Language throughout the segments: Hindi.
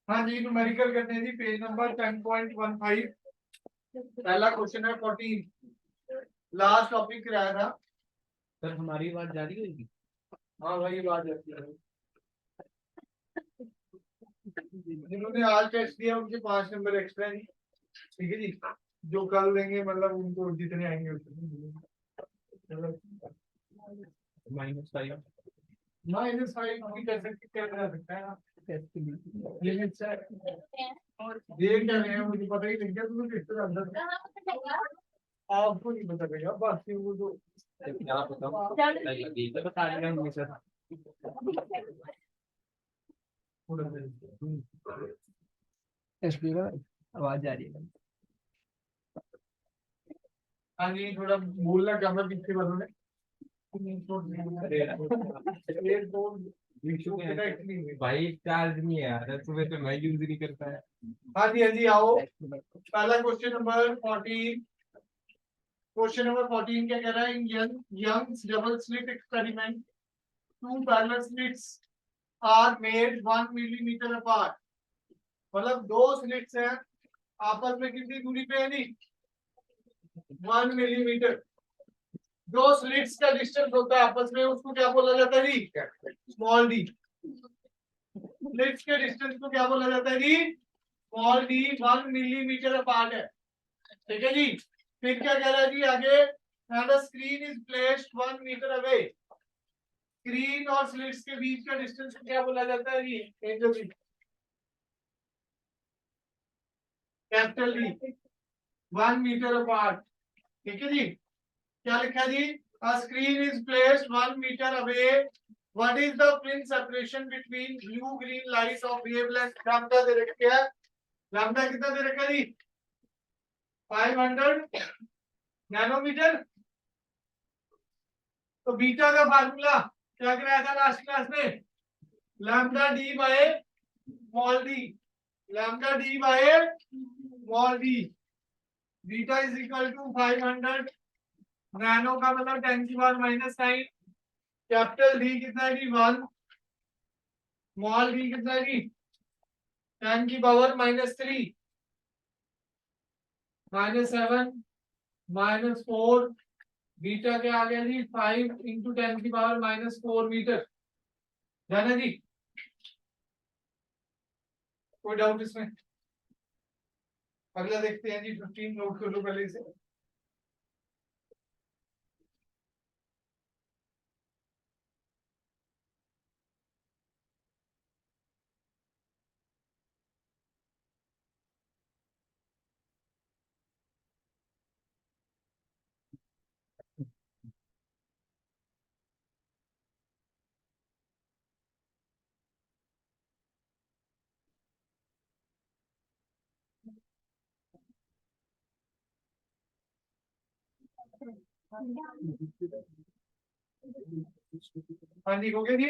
हाँ जी, न्यूमेरिकल करने जी, पेज नंबर 10.15। पहला क्वेश्चन है 14, लास्ट टॉपिक कराया था सर। हमारी बात जारी होगी? हाँ भाई, बात जाती है। जिन्होंने आज टेस्ट दिया उनके 5 नंबर एक्स्ट्रा जी, ठीक है जी। जो कल देंगे मतलब उनको जितने आएंगे उतने। -5 -5 भी कर सकते, क्या करा सकता है ना। टेस्ट के लिए। लिमिट से देख क्या रहे हैं मुझे पता ही नहीं, क्या तुम्हें किस तरह अंदर आपको नहीं पता रहेगा बाकी वो तो क्या पता बता रहे होंगे सर। आवाज जा रही है। हाँ जी, थोड़ा बोलना क्या मैं पीछे वालों ने भाई चार्ज नहीं है यार, सुबह से मैं यूज नहीं करता है। हाँ जी, हाँ जी, आओ। पहला क्वेश्चन नंबर 14। क्वेश्चन नंबर 14 क्या कह रहा है? In Young's double slit experiment, two parallel slits are made 1 millimetre apart. मतलब दो स्लिट्स हैं, आपस में कितनी दूरी पे है जी? 1 मिलीमीटर। दो स्लिट्स का डिस्टेंस होता है आपस में, उसको क्या बोला जाता है जी? Small D. स्लिट्स के डिस्टेंस को क्या बोला जाता है जी? Small D. 1 मिलीमीटर अपार्ट है, ठीक है जी। फिर क्या कह रहा है जी आगे? And the screen is placed 1 metre away. Screen और स्लिट्स के बीच का डिस्टेंस को क्या बोला जाता है जी? Angel ji, capital D. 1 metre apart, ठीक है जी। क्या लिखा जी? A screen is placed 1 meter away. What is the fringe separation between blue green light of wavelength lambda दे रखा है? लैम्बडा कितना दे रखा है जी? 500 नैनोमीटर। तो बीटा का फार्मूला क्या कराया था लास्ट क्लास में? Lambda D by small D. Lambda D by small D. Beta is equal to 500 nano का मतलब 10 की पावर -9। कैपिटल डी कितना है जी? 1। स्मॉल डी कितना है जी? 10 की पावर -3, -7, -4। बीटा के आ गया जी 5 इंटू 10 की पावर -4 मीटर। जाना जी? कोई डाउट इसमें? अगला देखते हैं जी, 15 नोट कर लो पहले से। हाँ जी, हो गया जी।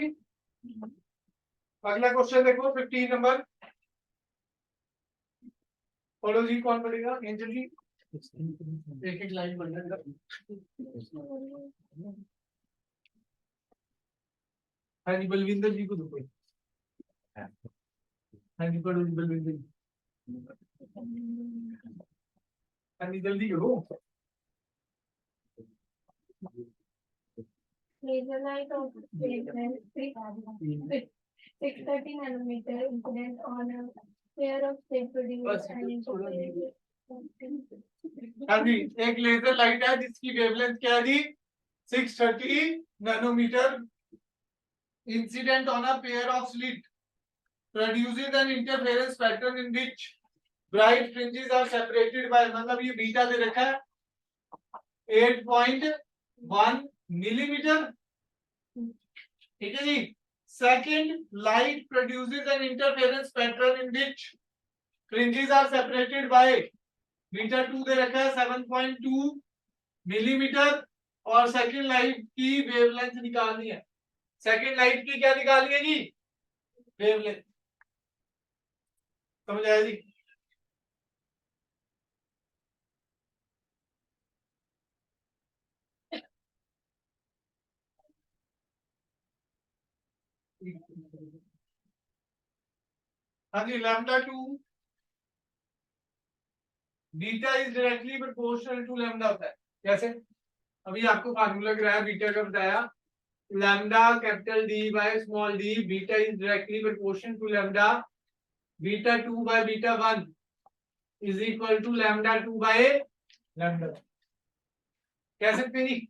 अगला क्वेश्चन देखो 15 नंबर। पढ़ो जी, कौन पढ़ेगा? एंजल जी, एक एक लाइन पढ़ना। हाँ जी, बलविंदर जी को दो कोई। हाँ जी, पढ़ो जी बलविंदर जी। हाँ जी, जल्दी करो। Laser light of wavelength 630 nanometer incident on a pair of tape produced and interfered. हाँ जी, एक लेजर लाइट है जिसकी वेवलेंथ क्या है जी? 630 nanometre. Incident on a pair of slit produces an interference pattern in which bright fringes are separated by, मतलब ये बीटा दे रखा है 8.1 मिलीमीटर, ठीक है जी। Second, light produces an interference pattern in which fringes are separated by beta 2 दे रखा है 7.2 मिलीमीटर। और सेकंड लाइट की वेवलेंथ निकालनी है। सेकंड लाइट की क्या निकालनी है जी? वेवलेंथ। समझ आया जी? हाँ जी, lambda to beta is directly proportional to lambda होता है। कैसे? अभी आपको फार्मूला गिराया बीटा का, बताया lambda capital D by small D, beta is directly proportional to lambda, beta 2 by beta 1 is equal to lambda 2 by lambda. कह सकते नहीं?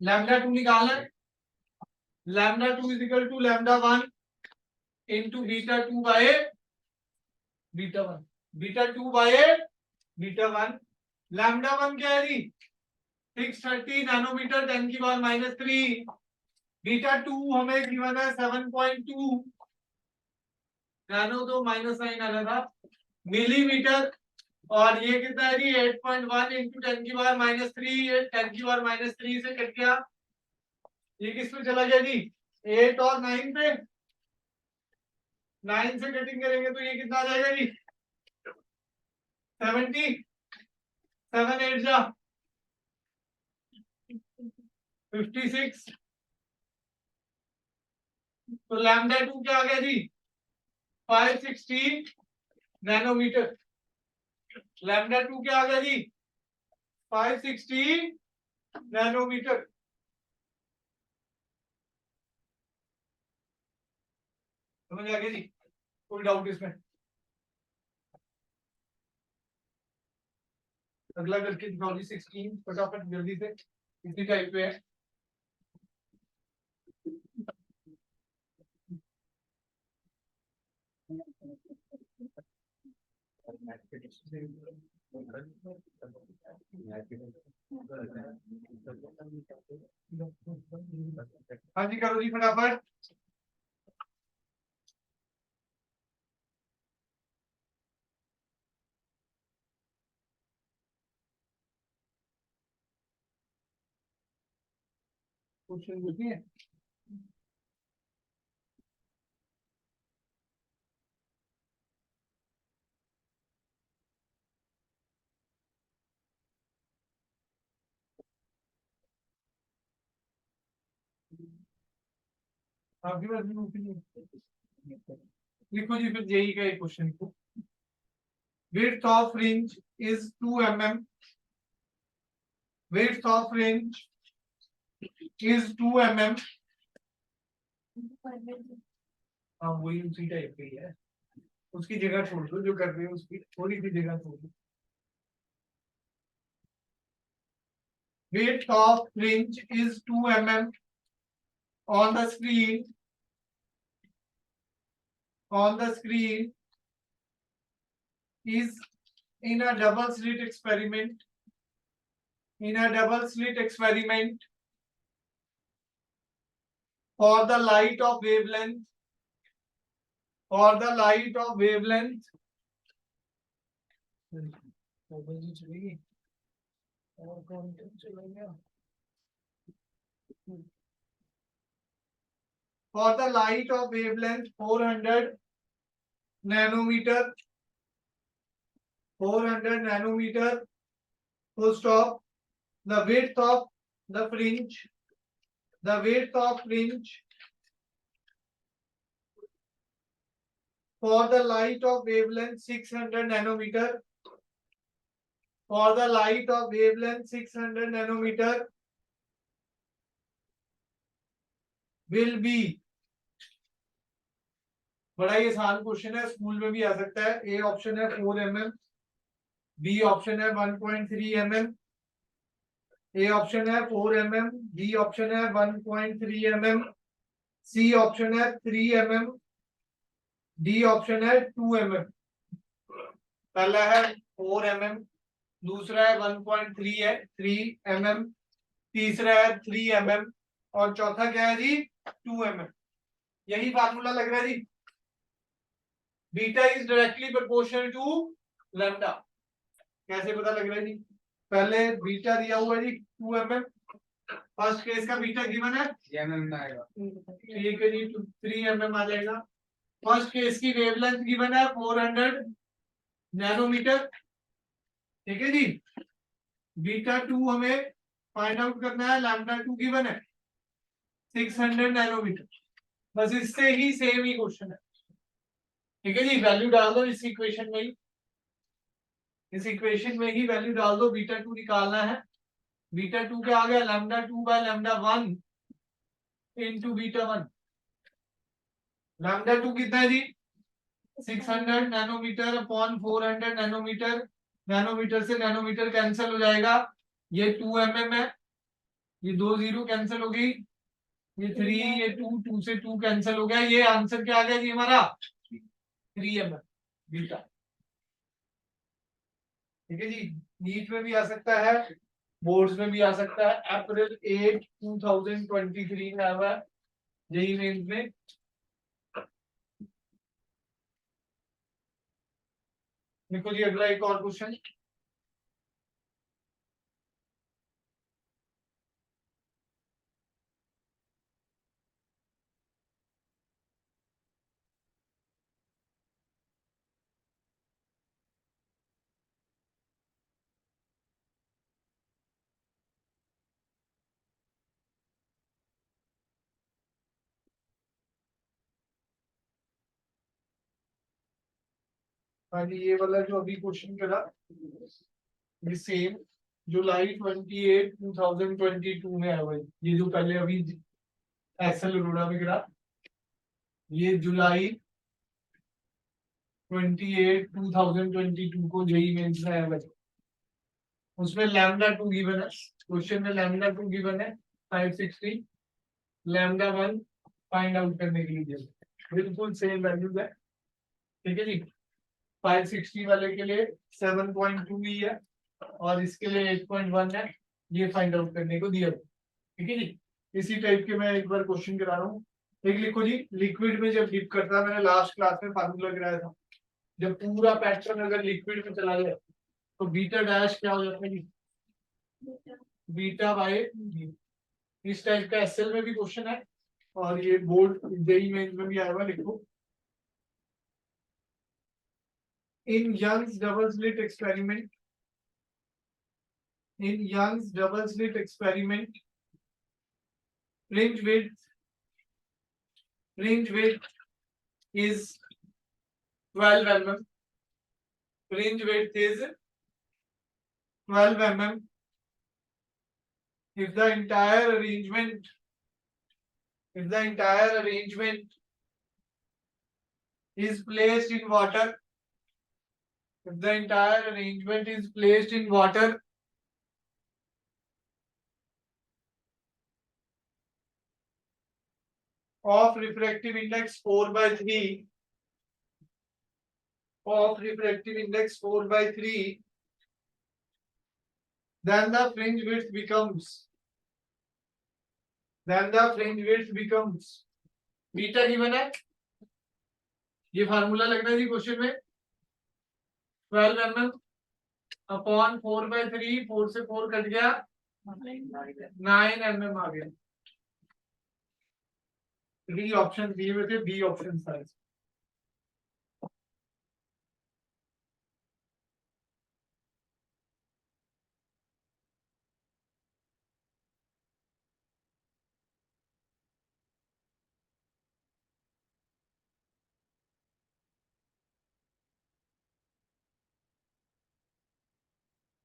लैम्डा 2 निकालना है, lambda 2 is equal to lambda 1 into beta 2 by beta 1, beta 2 by beta 1। Lambda 1 क्या है जी? 630 नैनोमीटर 10 की पावर -3। बीटा 2 हमें गिवन है 7.2 नैनो, तो माइनस साइन आना था, मिलीमीटर। और ये कितना है जी? 8.1 इंटू 10 की पावर -3, 10 की पावर -3 से कट गया, ये किस पे चला गया जी? 8 और 9 पे। 9 से कटिंग करेंगे तो ये कितना आ जाएगा जी? 70, 7 8 जा 56। तो लैम्डा 2 क्या आ गया जी? 560 नैनोमीटर। लैम्डा 2 क्या आ गया जी? 560 नैनोमीटर। समझ आ गया जी? कोई डाउट इसमें? अगला करके दिखाओ जी 16, फटाफट जल्दी से, इसी टाइप पे है। हाँ जी, करो जी फटाफट। क्वेश्चन देखिए, आपके पास लिखो जी फिर जेई का एक क्वेश्चन को। width of fringe is 2 mm, width of fringe is 2 mm। हाँ वही उसी टाइप की है, उसकी जगह छोड़ दो, जो कर रहे हो उसकी थोड़ी सी जगह छोड़ दो। width of fringe is 2 mm on the screen, on the screen is in a double slit experiment, in a double slit experiment for the light of wavelength, for the light of wavelength और कौन चलेगा? For the light of wavelength 400 nanometer, 400 nanometer, full stop. The width of the fringe, the width of fringe for the light of wavelength 600 nanometer, for the light of wavelength 600 nanometer will be, बड़ा ही आसान क्वेश्चन है, स्कूल में भी आ सकता है। ए ऑप्शन है 4 mm, बी ऑप्शन है 1.3 mm, ए ऑप्शन है 4 mm, बी ऑप्शन है 1.3 mm, सी ऑप्शन है 3 mm, डी ऑप्शन है 2 mm। पहला है 4 mm, दूसरा है 1.3 है 3 mm, तीसरा है 3 mm और चौथा क्या है जी? 2 mm। यही फार्मूला लग रहा है जी, beta is directly proportional to lambda. कैसे पता लग रहा है जी? पहले बीटा दिया हुआ है जी 2 mm, फर्स्ट केस का बीटा गिवन है mm आएगा, ठीक है जी 3 mm आ जाएगा। फर्स्ट केस की वेवलेंथ गिवन है 400 नैनोमीटर, ठीक है जी। बीटा 2 हमें फाइंड आउट करना है, लैम्डा 2 गिवन है 600 नैनोमीटर। बस इससे ही सेम ही क्वेश्चन है। ठीक है जी, वैल्यू डाल दो इस इक्वेशन में ही, इस इक्वेशन में ही वैल्यू डाल दो, बीटा टू निकालना है। बीटा टू क्या आ गया, lambda two by lambda one into beta one. Lambda two कितना है जी, 600 नैनोमीटर अपॉन 400 नैनोमीटर। नैनोमीटर से नैनोमीटर कैंसिल हो जाएगा, ये 2 mm है, ये 2 जीरो कैंसिल हो गई, ये 3, ये 2, 2 से 2 कैंसिल हो गया। ये आंसर क्या आ गया जी हमारा, 3 mm बीटा। ठीक है जी, नीट में भी आ सकता है, बोर्ड्स में भी आ सकता है। अप्रैल 8 2023 में आया हुआ है जेईई मेंस में। देखो जी अगला एक और क्वेश्चन, हाँ जी ये वाला जो अभी क्वेश्चन करा, ये सेम जुलाई 28 2022 में आया हुआ है। ये जो पहले अभी एसएल अरोड़ा में गिरा, ये जुलाई 28 2022 को जेईई मेंस में आया हुआ है। उसमें लैम्डा टू गिवन है, क्वेश्चन में लैम्डा टू गिवन है 560, लैम्डा वन फाइंड आउट करने के लिए बिल्कुल सेम वैल्यूज है। ठीक है जी, 560 वाले के लिए 7.2 ही है और इसके लिए 8.1 है, ये फाइंड आउट करने को दिया। ठीक है जी, इसी टाइप के मैं एक बार क्वेश्चन करा रहा हूँ। एक लिखो जी, लिक्विड में जब डिप करता है, मैंने लास्ट क्लास में फार्मूला गिराया था, जब पूरा पैटर्न अगर लिक्विड में चला जाए तो बीटा डैश क्या हो जाता है जी, बीटा बाय। इस टाइप का एसएल में भी क्वेश्चन है और ये बोर्ड जेईई मेंस में भी आया हुआ, लिखो। In Young's double slit experiment, in Young's double slit experiment, fringe width is 12 mm. Fringe width is 12 mm. If the entire arrangement is placed in water, if the entire arrangement is placed in water, of refractive index 4/3, of refractive index 4/3, then the fringe width becomes, beta given है, ये फार्मूला लगना है जी क्वेश्चन में, 12 mm अपॉन 4/3, 4 से 4 कट गया, 9 mm आ गया। डी ऑप्शन दिए हुए थे, बी ऑप्शन था।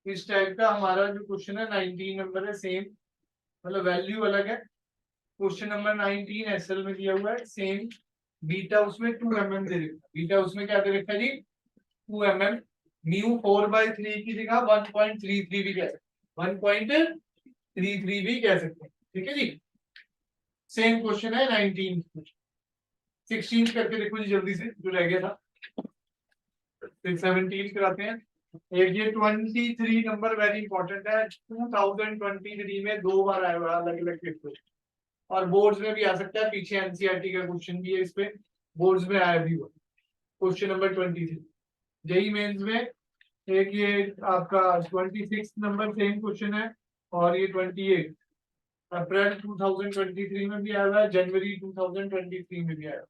इस टाइप का हमारा जो क्वेश्चन है 19 नंबर है, सेम मतलब वैल्यू अलग है। क्वेश्चन नंबर 19 एसएल में दिया हुआ है सेम, बीटा उसमें 2 mm दे रखा है, बीटा उसमें क्या दे रखा है जी 2 mm। म्यू 4/3 की जगह 1.33 भी कह सकते, 1.33 भी कह सकते हैं। ठीक है जी, सेम क्वेश्चन है 19। 16 करके देखो जी जल्दी से, जो रह गया था। फिर 17 कराते हैं। एक ये 23 नंबर वेरी इंपॉर्टेंट है, 2023 में 2 बार आया हुआ अलग अलग पेपर और बोर्ड्स में भी आ सकता है, पीछे एनसीईआरटी का क्वेश्चन भी है इस पे, बोर्ड्स में आया भी हुआ। क्वेश्चन नंबर 23 जेईई मेंस में, एक ये आपका 26 नंबर सेम क्वेश्चन है और ये 28 अप्रैल 2023 में भी आया हुआ है, जनवरी 2023 में भी आया,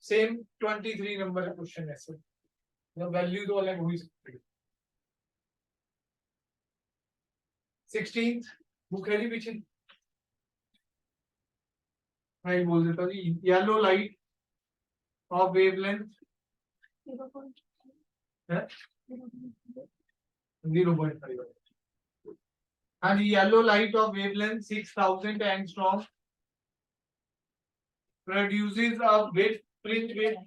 सेम 23 नंबर क्वेश्चन है सर, वैल्यू तो अलग हो ही सकती है। 16 बुक है जी पीछे, मैं बोल देता हूँ yellow light of wavelength 0.5. 0.5 and yellow light of wavelength 6000 angstrom produces a fringes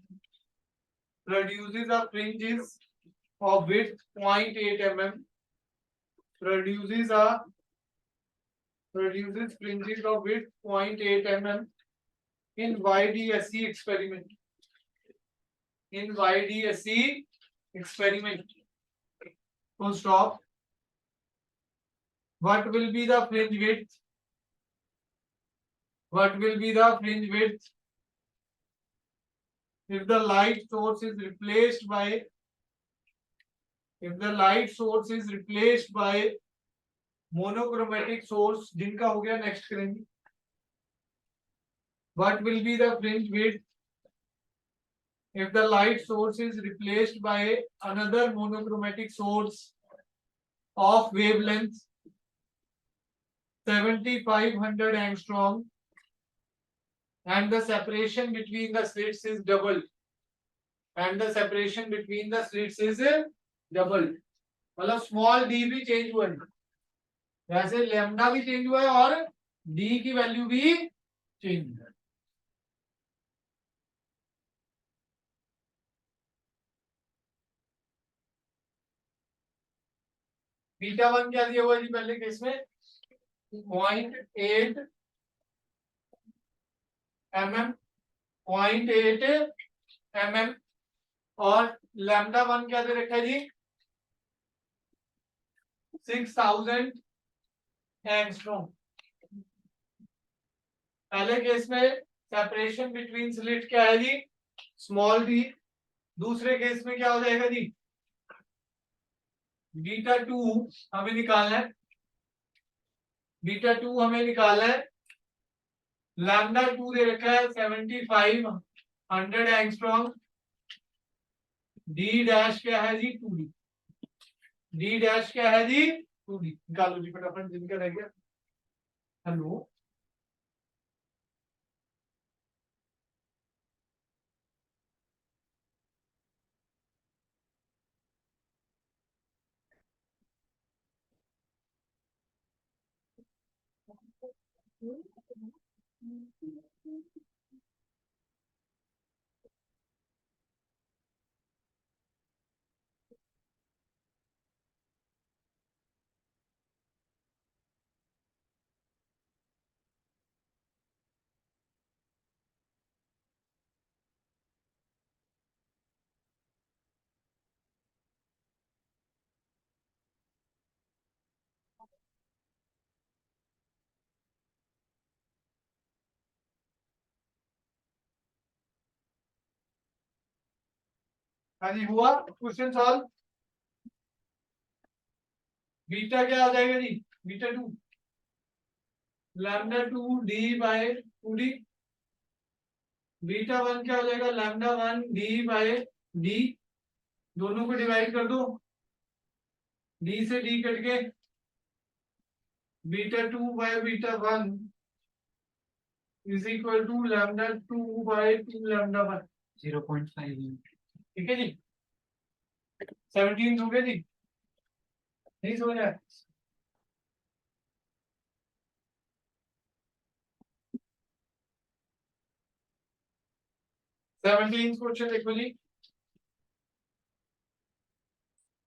of width 0.8 mm produces fringes of width 0.8 mm in YDSE experiment. Full stop. What will be the fringe width? If the light source is replaced by monochromatic source, जिनका हो गया next करेंगे. What will be the fringe width if the light source is replaced by another monochromatic source of wavelength 7500 angstrom and the separation between the slits is doubled. मतलब स्मॉल डी भी चेंज हुआ है, वैसे लैम्डा भी चेंज हुआ है और डी की वैल्यू भी चेंज हुआ है. बीटा 1 क्या दिया हुआ है जी पहले केस में 0.8 mm और लैम्डा 1 क्या दे रखा है जी 6000 एंगस्ट्रॉम. पहले केस में सेपरेशन बिटवीन स्लिट क्या है जी स्मॉल डी. दूसरे केस में क्या हो जाएगा जी बीटा 2 हमें निकालना है. लैम्डा 2 दे रखा है 7500 एंगस्ट्रॉम. डी डैश क्या है जी 2d. निकालो जी फटाफट जिनका रह गया. हेलो हाँ जी हुआ क्वेश्चन सॉल्व. बीटा क्या आ जाएगा जी beta 2 lambda 2 D by 2d. Beta 1 क्या हो जाएगा लैम्डा 1 डी बाय डी. दोनों को डिवाइड कर दो डी से डी कट के beta 2 by beta 1 is equal to lambda 2 by 2 lambda 1 0.5. ठीक है जी. 17 हो गया जी नहीं समझ आया. क्वेश्चन देखो जी.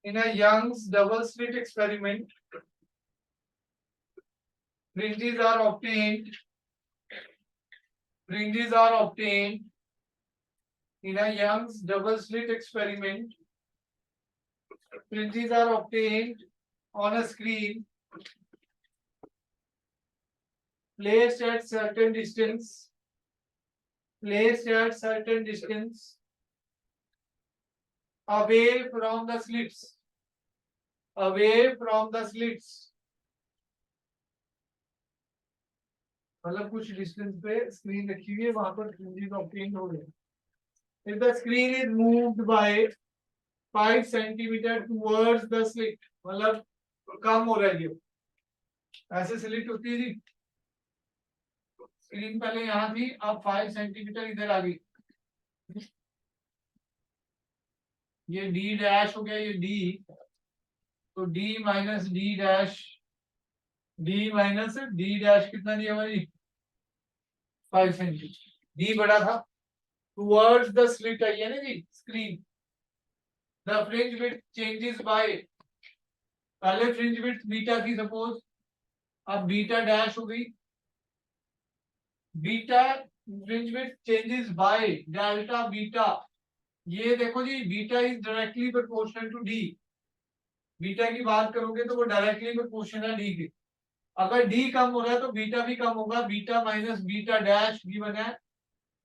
In a Young's double slit experiment, fringes are obtained. In a Young's double slit experiment, fringes are obtained on a screen placed at certain distance away from the slits. मतलब कुछ डिस्टेंस पे स्क्रीन रखी हुई है वहां पर फ्रिंजेस ऑब्टेन हो गए. If the screen is moved by 5 centimeter towards the slit, मतलब कम हो रहा है ये. ऐसे स्लिट होती है जी. स्क्रीन पहले यहाँ थी अब 5 सेंटीमीटर इधर आ गई. ये डी डैश हो गया, ये डी, तो D minus D dash, D minus D dash कितना दिया हमारी 5 सेंटीमीटर, डी बड़ा था, टुवर्ड्स द स्लिट आई है ना जी screen, the fringe width changes by, पहले फ्रिंज विड्थ बीटा थी सपोज, अब बीटा डैश हो गई, beta fringe width changes by delta beta, ये देखो जी beta is directly proportional to D, beta की बात करोगे तो वो डायरेक्टली प्रोपोर्शनल है डी के, अगर डी कम हो रहा है तो बीटा भी कम होगा, beta minus beta dash given है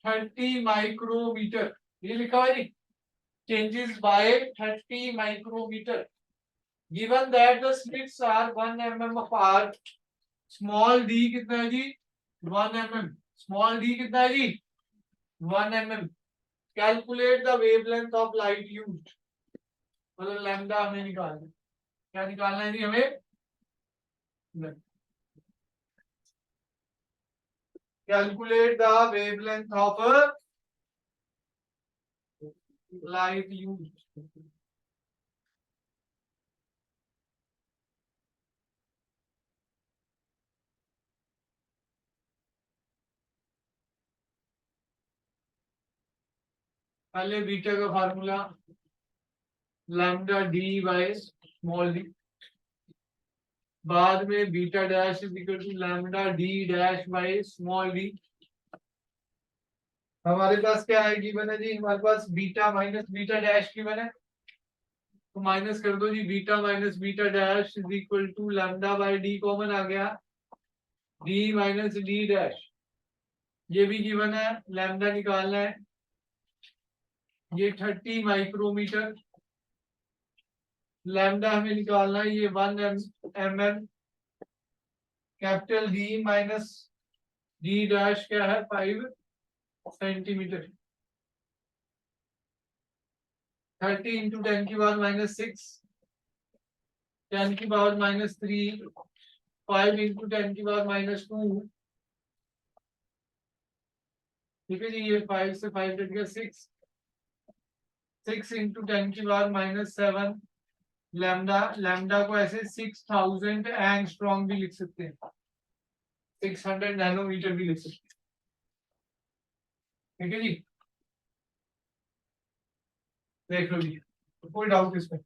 30 माइक्रोमीटर, ये लिखा हुआ है जी, changes by 30 micrometre, given that the slits are 1 mm अपार्ट, स्मॉल डी कितना है जी 1 mm, स्मॉल डी कितना है जी 1 mm, calculate the wavelength of light used, मतलब लैम्डा हमें निकालना है, क्या निकालना है जी हमें, calculate the wavelength of light used, पहले बीटा का formula lambda D by small D, बाद में beta dash is equal to lambda D dash by small D, हमारे पास क्या है गिवन है जी, हमारे पास beta minus beta dash given है, तो माइनस कर दो जी, beta minus beta dash is equal to lambda by D common आ गया, डी माइनस डी डैश, ये भी गिवन है, लैम्डा निकालना है, ये 30 माइक्रोमीटर, लैम्डा हमें निकालना है ये 1 mm, capital D minus D dash क्या है 5 सेंटीमीटर, 30 इंटू 10 की पावर माइनस 6, 10 की पावर माइनस 3, 5 इंटू 10 की पावर माइनस 2, ठीक है जी, ये 5 से 5 कट गया 6, 6 इंटू 10 की पावर माइनस 7, लैम्डा, लैम्डा को ऐसे 6000 एंगस्ट्रॉम भी लिख सकते हैं, 600 नैनोमीटर भी लिख सकते हैं, ठीक है जी, देख लो जी, कोई डाउट इसमें,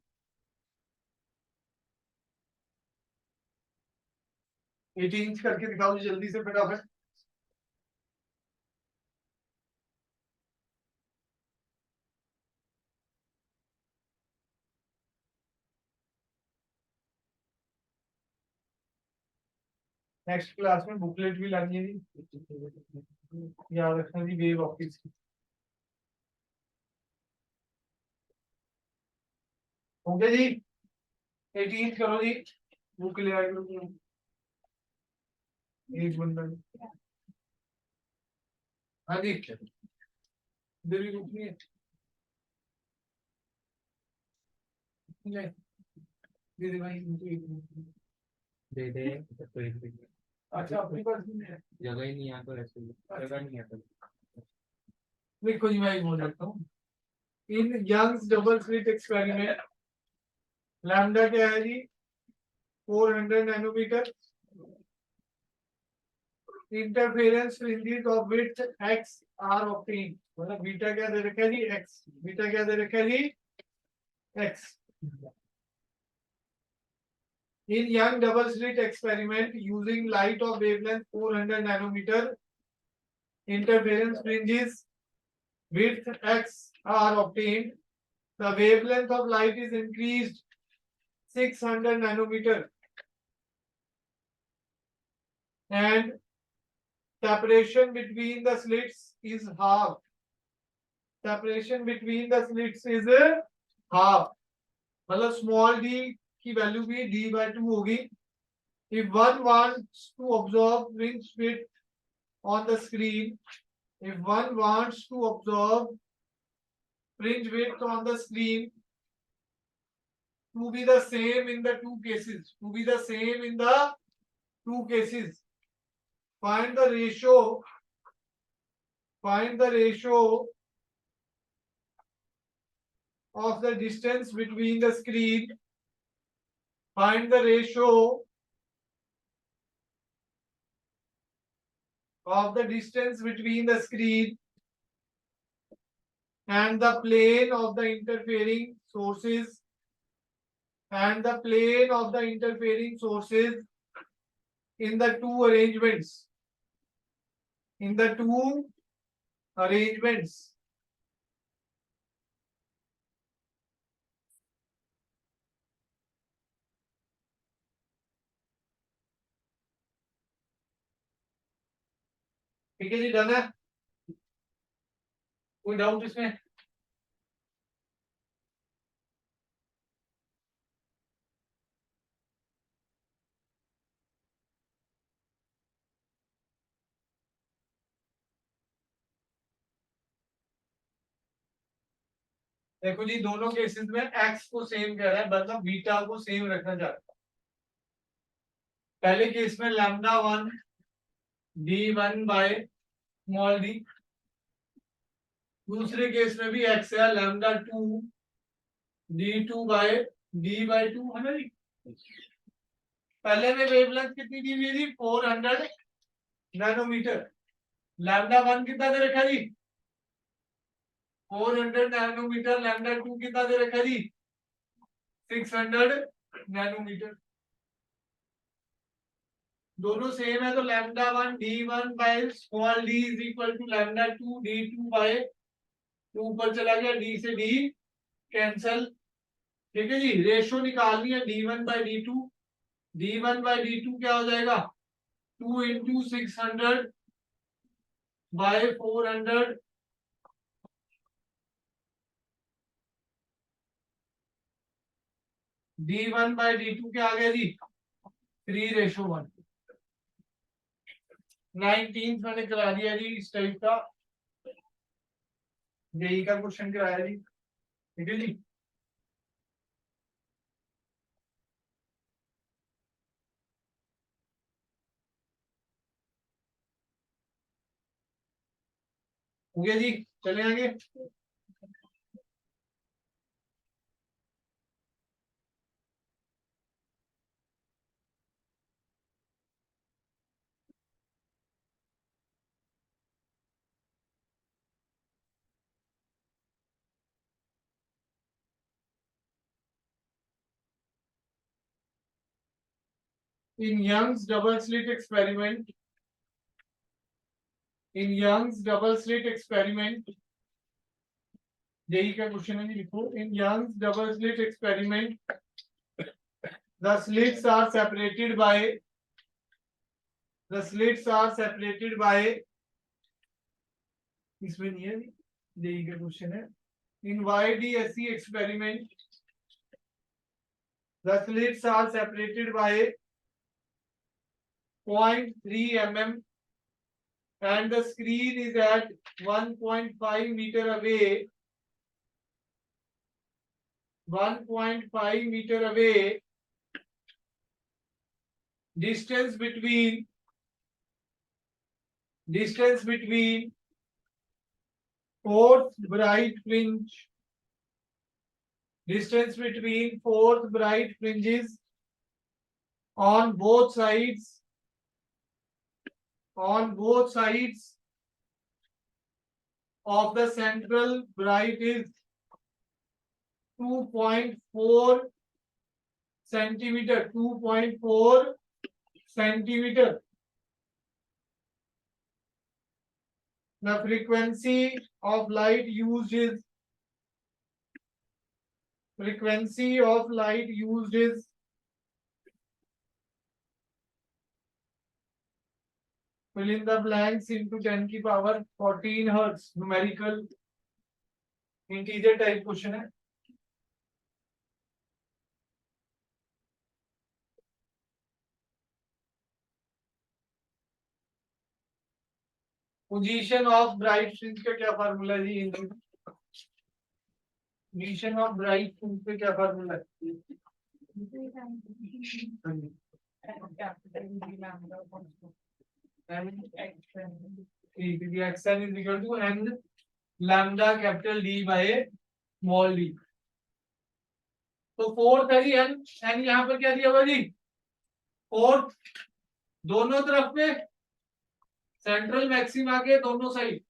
18 करके दिखाओ जी जल्दी से फटाफट, नेक्स्ट क्लास में बुकलेट भी लानी है जी, याद रखना जी वेव ऑफिस की, ओके जी, 18 करो जी, बुक ले आए करो एक बंदा, हाँ जी इधर भी बुक नहीं है, ले, दे दे भाई इनको एक बुक। दे दे तो एक भी अच्छा अपनी पास नहीं है, जगह ही नहीं है तो ऐसे ही, जगह नहीं है तो देखो जी मैं एक बोल सकता हूँ, in Young's double slit experiment, lambda क्या है जी 400 nanometre, interference fringes of width x are obtained, मतलब बीटा क्या दे रखा है जी x, बीटा क्या दे रखा है जी x, in young double slit experiment using light of wavelength 400 nanometer, interference fringes width x are obtained, the wavelength of light is increased 600 nanometer and separation between the slits is half, separation between the slits is half, मतलब स्मॉल डी की वैल्यू भी d/2 होगी, if one wants to observe fringe width on the screen, if one wants to observe fringe width on the screen to be the same in the two cases, to be the same in the two cases, find the ratio, find the ratio of the distance between the screen. Find the ratio of the distance between the screen and the plane of the interfering sources in the two arrangements. ठीक है जी, डन है? कोई डाउट इसमें? देखो जी, दोनों केसेस में एक्स को सेम कह रहा है, मतलब बीटा को सेम रखना चाहता है। पहले केस में lambda 1 d1 by small D, दूसरे केस में भी एक्स है, लैम्डा 2 d2 बाय d/2 है ना जी। पहले में वेवलेंथ कितनी दी हुई थी? 400 नैनोमीटर। लैम्डा 1 कितना दे रखा जी? 400 नैनोमीटर। लैम्डा 2 कितना दे रखा जी? 600 नैनोमीटर। दोनों सेम है तो lambda 1 d1 by small D is equal to lambda 2 d2 by 2 ऊपर चला गया, डी से डी कैंसल। ठीक है जी, रेशो निकालनी है d1 bye d2। d1 bye d2 क्या हो जाएगा? 2 into 600 bye 400 d1 bye d2 क्या आ गया जी? 3:1। 19 मैंने करा दिया जी इस टाइप का, जेई का क्वेश्चन कराया जी। ठीक है जी, हो गया जी, चले आगे। In Young's double slit experiment, JEE का क्वेश्चन है जी, लिखो। In Young's double slit experiment the slits are separated by इसमें नहीं है, जेई का क्वेश्चन है। इन YDSE experiment the slits are separated by 0.3 mm and the screen is at 1.5 meter away. 1.5 meter away. Distance between fourth bright fringe. Distance between fourth bright fringes on both sides of the central bright is 2.4 centimeter. 2.4 centimeter. The frequency of light used is fill in the blanks into 10 की power 14 hertz. Numerical integer type question है। पोजीशन ऑफ ब्राइट फ्रिंज का क्या फार्मूला है जी? पोजीशन ऑफ ब्राइट फ्रिंज का क्या फार्मूला है? xn is equal to n lambda capital D by small d। तो फोर्थ है जी एन, एन यहाँ पर क्या दिया हुआ जी, फोर्थ, दोनों तरफ पे सेंट्रल मैक्सिमा के दोनों साइड,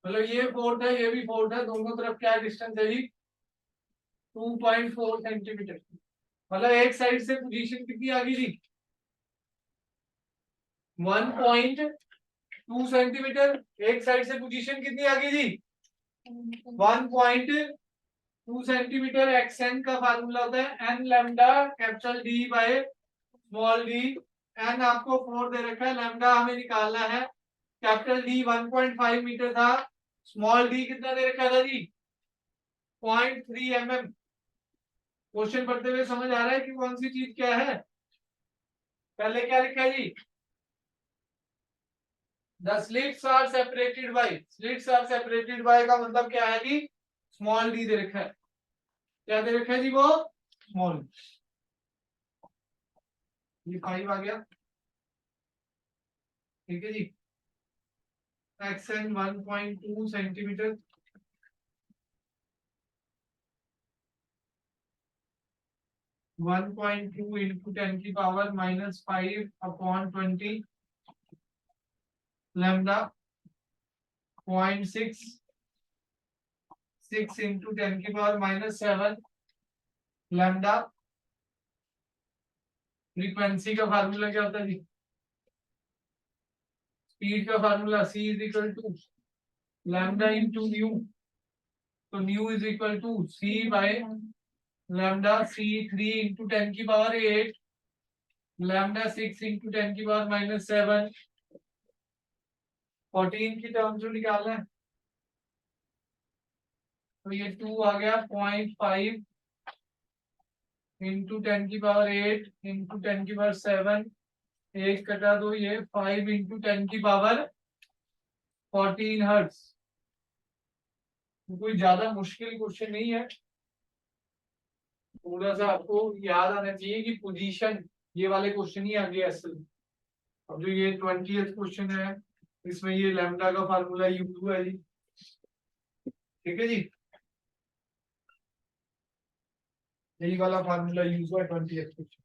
मतलब ये फोर्थ है ये भी फोर्थ है, दोनों तरफ क्या डिस्टेंस है जी 2.4 सेंटीमीटर। मतलब एक साइड से पोजीशन कितनी आ गई जी 1.2 सेंटीमीटर, एक साइड से पोजीशन कितनी आ गई जी 1.2 सेंटीमीटर। एक्स एन का फार्मूला होता है N lambda capital D by small D. N आपको 4 दे रखा है, लैम्डा हमें निकालना है, कैपिटल डी 1.5 मीटर था, स्मॉल डी कितना दे रखा था जी 0.3 mm। क्वेश्चन पढ़ते हुए समझ आ रहा है कि कौन सी चीज क्या है। पहले क्या लिखा है जी, the slits are separated by, slits are separated by का मतलब क्या है जी स्मॉल डी दे रखा है, क्या दे रखा है जी वो स्मॉल, ये 5 आ गया, ठीक है जी। एक्सएन 1.2 सेंटीमीटर, (1.2 into 10 की पावर -5/20 लैम्डा 0.6 into 10 की पावर -7 लैम्डा। फ्रीक्वेंसी का फार्मूला क्या होता है जी, स्पीड का formula c is equal to lambda into nu, तो nu is equal to c by lambda, c 3 into 10 की पावर 8 लैम्डा 6 इंटू 10 की पावर -7, 14 की टर्म जो निकालना है तो ये 2 आ गया 0.5 इंटू 10 की पावर 8 इंटू 10 की पावर 7, एक कटा दो, ये 5 इंटू 10 की पावर 14 हर्ट्ज। कोई ज्यादा मुश्किल क्वेश्चन नहीं है, थोड़ा सा आपको याद आना चाहिए कि पोजीशन, ये वाले क्वेश्चन ही आगे असल। अब जो ये 20th क्वेश्चन है इसमें ये लैम्डा का फार्मूला यूज हुआ है जी, ठीक है जी, यही वाला फार्मूला यूज हुआ है 20th क्वेश्चन।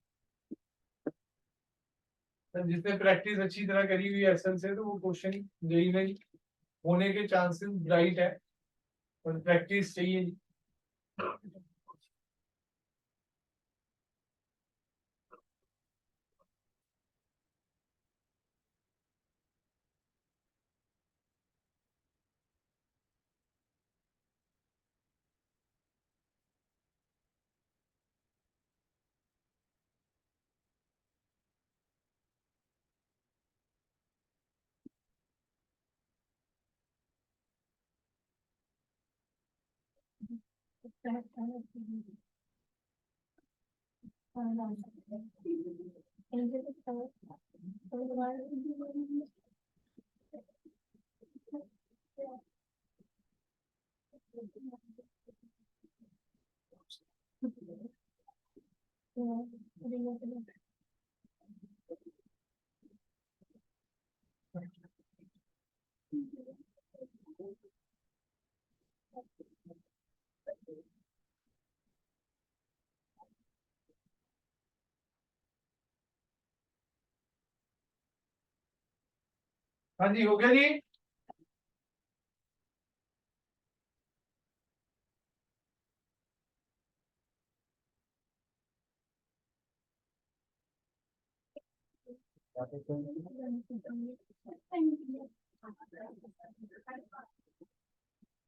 जिसने प्रैक्टिस अच्छी तरह करी हुई है एसल से तो वो क्वेश्चन जेई में होने के चांसेस ब्राइट है, और प्रैक्टिस चाहिए जी। हाँ जी हो गया जी।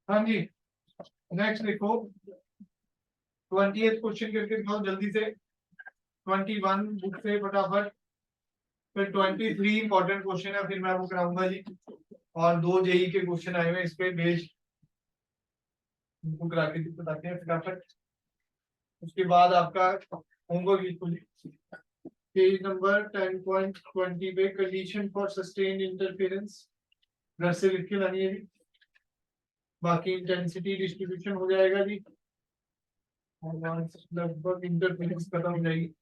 हाँ जी नेक्स्ट देखो 20th क्वेश्चन करके दिखाओ जल्दी से, 21 बुक से फटाफट, फिर 23 इंपॉर्टेंट क्वेश्चन है फिर मैं आपको कराऊंगा जी, और 2 जेई के क्वेश्चन आए हुए इस पे बेस्ड, उनको करा के बताते हैं फटाफट। उसके बाद आपका होमवर्क पेज नंबर 10.20 पे कंडीशन फॉर सस्टेन्ड इंटरफेरेंस घर से लिख के लानी है जी। बाकी इंटेंसिटी डिस्ट्रीब्यूशन हो जाएगा जी, और लगभग इंटरफेरेंस खत्म हो जाएगी।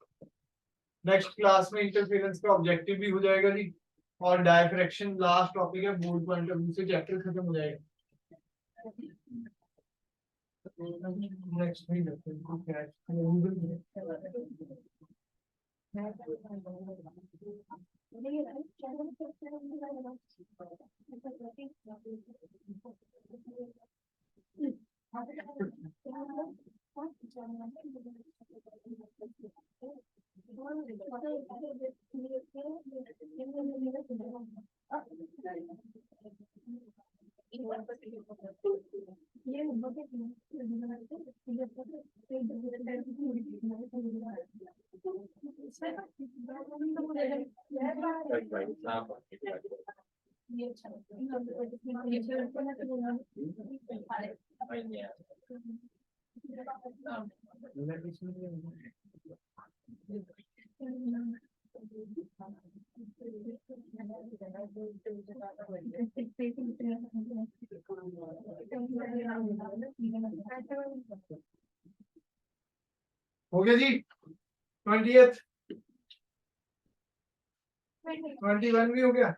नेक्स्ट क्लास में इंटरफेरेंस का ऑब्जेक्टिव भी हो जाएगा जी, और डायफ्रैक्शन लास्ट टॉपिक है बोर्ड पॉइंट ऑफ व्यू से, चैप्टर खत्म हो जाएगा। नेक्स्ट नहीं लगता इनको कैच हो गया जी 20th 21 भी हो गया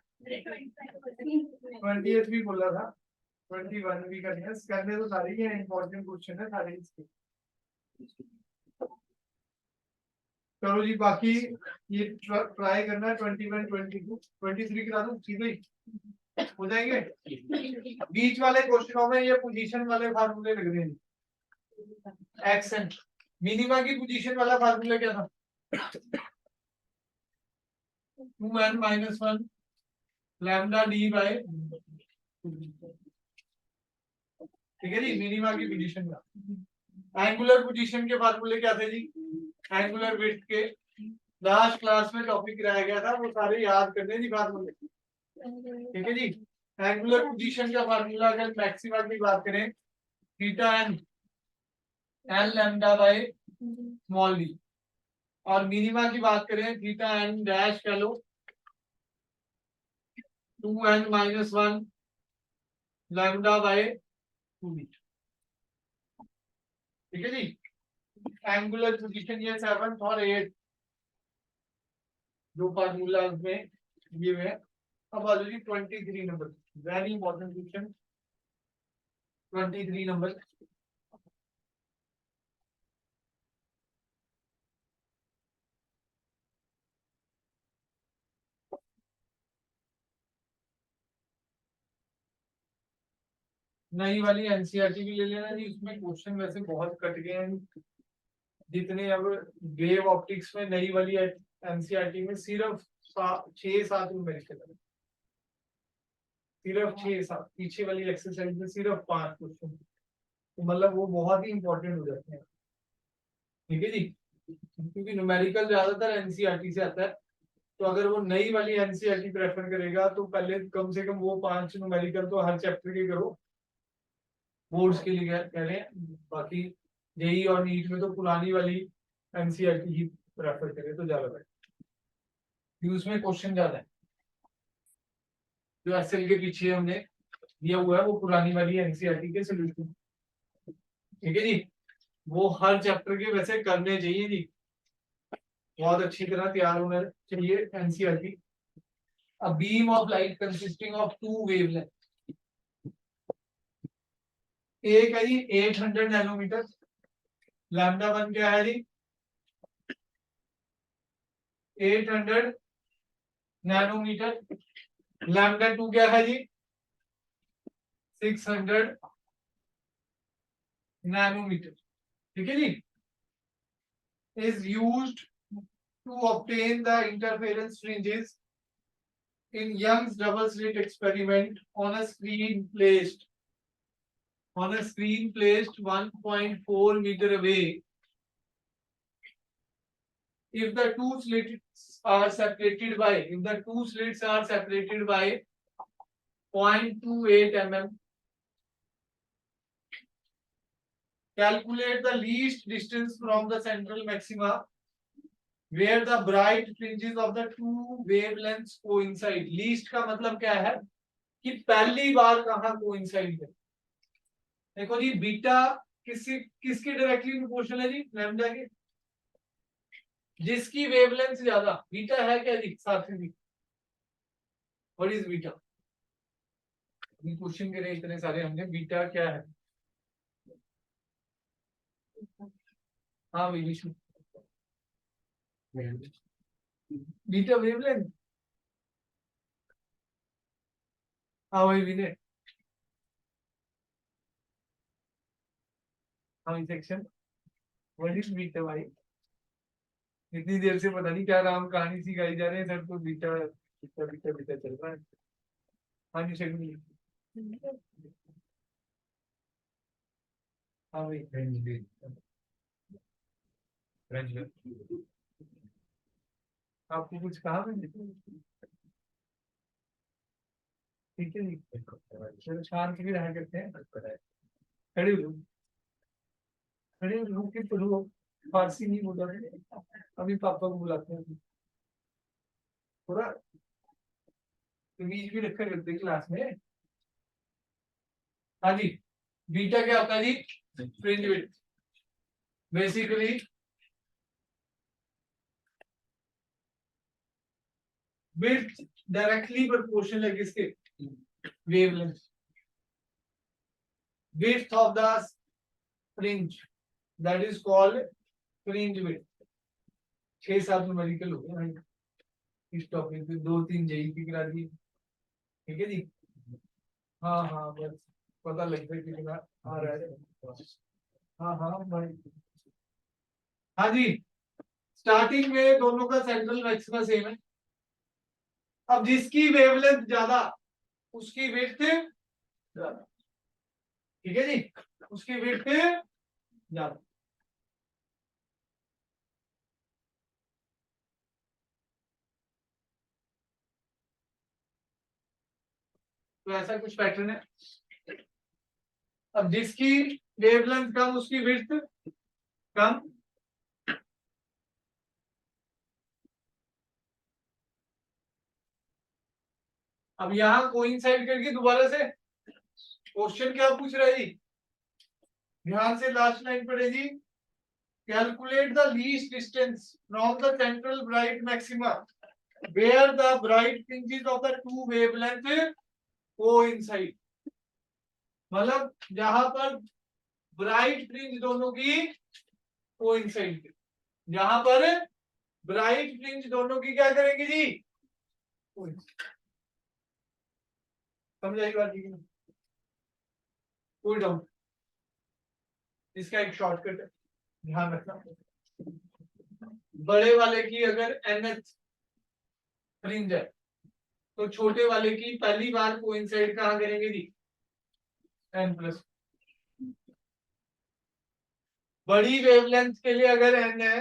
20th भी बोला था 21 भी करने तो सारे ही इंपॉर्टेंट क्वेश्चन है सारे इसके करो जी बाकी ये ट्राई करना है 21 22 23 करा दूं सीधे ही हो जाएंगे बीच वाले क्वेश्चनों में ये पोजीशन वाले फार्मूले लग रहे हैं एक्सेंट मिनिमा की पोजीशन वाला फार्मूला क्या था 2n - 1 लैम्डा डी बाय ठीक है जी मिनिमा की पोजीशन का एंगुलर पोजीशन के फार्मूले क्या थे जी एंगुलर विड्थ के लास्ट क्लास में टॉपिक कराया गया था वो सारे याद करने जी फार्मूले ठीक है जी एंगुलर पोजीशन का फार्मूला अगर मैक्सिमा की बात करें theta N N lambda by small D और मिनिमा की बात करें थीटा एन डैश कह लो 2n - 1 लैम्डा बाय 2d ठीक है जी एंगुलर पोजीशन ये 7th और 8th जो फार्मूला में ये है अब आ जाइए 23 number very important question 23 number नई वाली एनसीईआरटी भी ले लेना जी उसमें क्वेश्चन वैसे बहुत कट गए हैं जितने अब वेव ऑप्टिक्स में नई वाली एनसीईआरटी में सिर्फ 6-7 न्यूमेरिकल है सिर्फ 6-7 पीछे वाली एक्सरसाइज में सिर्फ 5 क्वेश्चन तो मतलब वो बहुत ही इंपॉर्टेंट हो जाते हैं ठीक है जी क्योंकि न्यूमेरिकल ज्यादातर एनसीईआरटी से आता है तो अगर वो नई वाली एनसीईआरटी प्रेफर करेगा तो पहले कम से कम वो 5 न्यूमेरिकल तो हर चैप्टर के करो बोर्ड्स के लिए कह रहे हैं बाकी जेई और नीट में तो पुरानी वाली एनसीईआरटी ही प्रेफर करें तो ज्यादा बेटर उसमें क्वेश्चन ज्यादा है जो एसएल के पीछे हमने दिया हुआ है वो पुरानी वाली एनसीईआरटी के सोल्यूशन ठीक है जी वो हर चैप्टर के वैसे करने चाहिए जी बहुत अच्छी तरह तैयार होना चाहिए NCERT a beam of light consisting of 2 wavelength एक है जी 800 नैनोमीटर लैम्डा 1 क्या है जी 800 नैनोमीटर लैम्डा 2 क्या है जी 600 नैनोमीटर ठीक है जी is used to obtain the interference fringes in Young's double slit experiment on a screen placed 1.4 meter away. If the two slits are separated by 0.28 mm, calculate the least distance from the central maxima where the bright fringes of the two wavelengths coincide. Least का मतलब क्या है कि पहली बार कहाँ coincide है देखो जी बीटा किसके डायरेक्टली प्रोपोर्शनल है जी लैम्डा के जिसकी वेवलेंथ ज्यादा बीटा है क्या जी साथी जी व्हाट इज बीटा क्वेश्चन के रहे इतने सारे हमने बीटा क्या है हाँ वही विष्णु, बीटा वेवलेंथ, हाँ वही विनय, हाँ सेक्शन, व्हाट इज बीटा भाई, इतनी देर से पता नहीं क्या राम कहानी सिखाई जा रहे हैं सर, तो बीटा बीटा बीटा बीटा चल रहा है। हाँ जी सेकंड, हाँ वही आपको कुछ कहा मैंने, ठीक है जी, चलो शांत भी रहा करते हैं, खड़े हो, खड़े हो के पढ़ो, फारसी नहीं बोल रहे, अभी पापा को बुलाते हैं, थोड़ा तमीज भी रखा करते हैं क्लास में। हाँ जी, बीटा क्या होता है जी, fringe width, basically width directly proportional है किसके, wavelength, width of the fringe, that is called fringe width. 6-7 numerical हो गए भाई इस टॉपिक पे, 2-3 जेई की करा दी, ठीक है जी। हाँ हाँ बस पता लग गया कितना आ रहा है, हाँ हाँ भाई, हाँ जी, स्टार्टिंग में दोनों का सेंट्रल मैक्सिमा सेम है, अब जिसकी वेवलेंथ ज्यादा उसकी विड्थ ज्यादा, ठीक है जी, उसकी विड्थ ज्यादा। तो ऐसा कुछ पैटर्न है, अब जिसकी वेवलेंथ कम उसकी विड्थ कम, अब यहां कोइंसाइड करके दोबारा से क्वेश्चन क्या पूछ रहा है जी, ध्यान से लास्ट लाइन पढ़ेगी, calculate the least distance from the central bright maxima where the bright fringes of the two wavelength coincide, मतलब जहां पर ब्राइट फ्रिंज दोनों की कोइंसाइड, जहां पर ब्राइट फ्रिंज दोनों की क्या करेंगे जी, समझ आई बात, कोई डाउट, इसका एक शॉर्टकट है, ध्यान रखना, बड़े वाले की अगर एनएच फ्रिंज है तो छोटे वाले की पहली बार कोइंसाइड कहां करेंगे जी, एन प्लस, बड़ी वेवलेंथ के लिए अगर एन है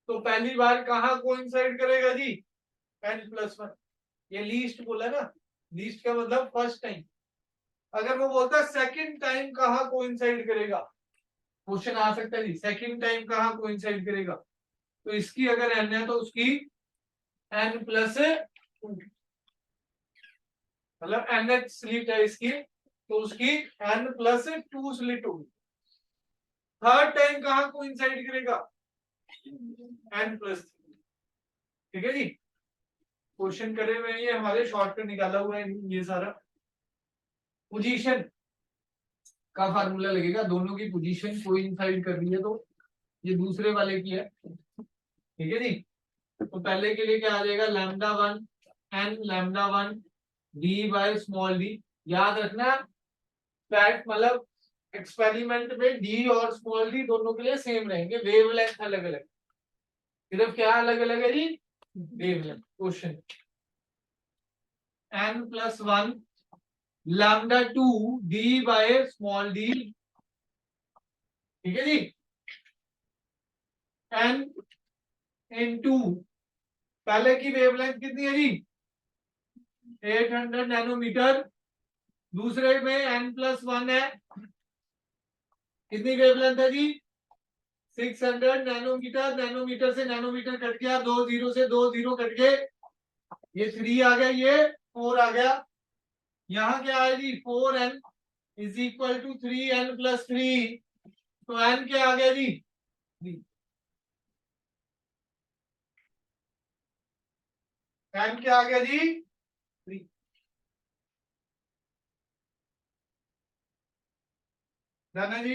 तो पहली बार कहां कोइंसाइड करेगा जी, n+1, ये लीस्ट बोला ना, लीस्ट का मतलब फर्स्ट टाइम, अगर वो बोलता है सेकंड टाइम कहां कोइंसाइड करेगा, क्वेश्चन आ सकता है जी सेकंड टाइम कहां कोइंसाइड करेगा, तो इसकी अगर n है तो उसकी n+2, मतलब NH स्लिट है इसकी तो उसकी n+2 स्लिट होगी, थर्ड टाइम कहां कोइंसाइड करेगा, n+3, ठीक है जी, क्वेश्चन करे हुए हैं, ये हमारे शॉर्टकट निकाला हुआ है ये सारा, पोजीशन का फार्मूला लगेगा, दोनों की पोजीशन कोइंसाइड कर रही है तो ये दूसरे वाले की है, ठीक है जी, तो पहले के लिए क्या आ जाएगा, λ1 n λ1 d by small D, याद रखना फैक्ट मतलब एक्सपेरिमेंट में डी और स्मॉल डी दोनों के लिए सेम रहेंगे, वेवलेंथ अलग अलग, सिर्फ क्या अलग अलग है जी, wavelength. Question n+1 λ2 d by small D, ठीक है जी, n इनटू पहले की वेवलेंथ कितनी है जी, 800 नैनोमीटर, दूसरे में n+1 है, कितनी वेवलेंथ है जी, 600 नैनोमीटर, नैनोमीटर से नैनोमीटर कट गया, 2 जीरो से 2 जीरो कट गए, ये 3 आ गया, ये 4 आ गया, यहाँ क्या है जी 4n is equal to 3n+3, तो n क्या आ गया जी, n क्या आ गया जी 3, डन है जी,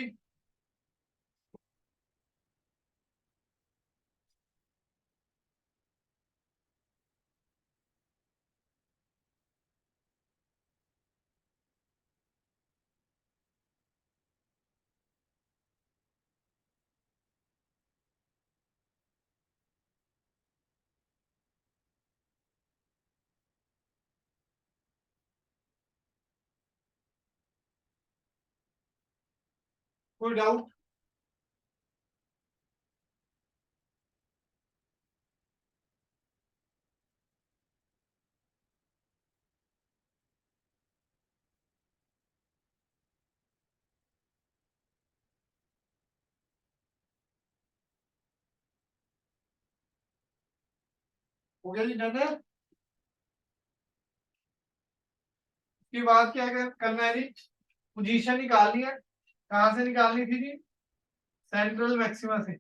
कोई डाउट? हो गया जी, डन है। उसके बाद क्या करना है जी? पोजीशन निकालनी है। कहां से निकालनी थी जी? सेंट्रल मैक्सिमा से।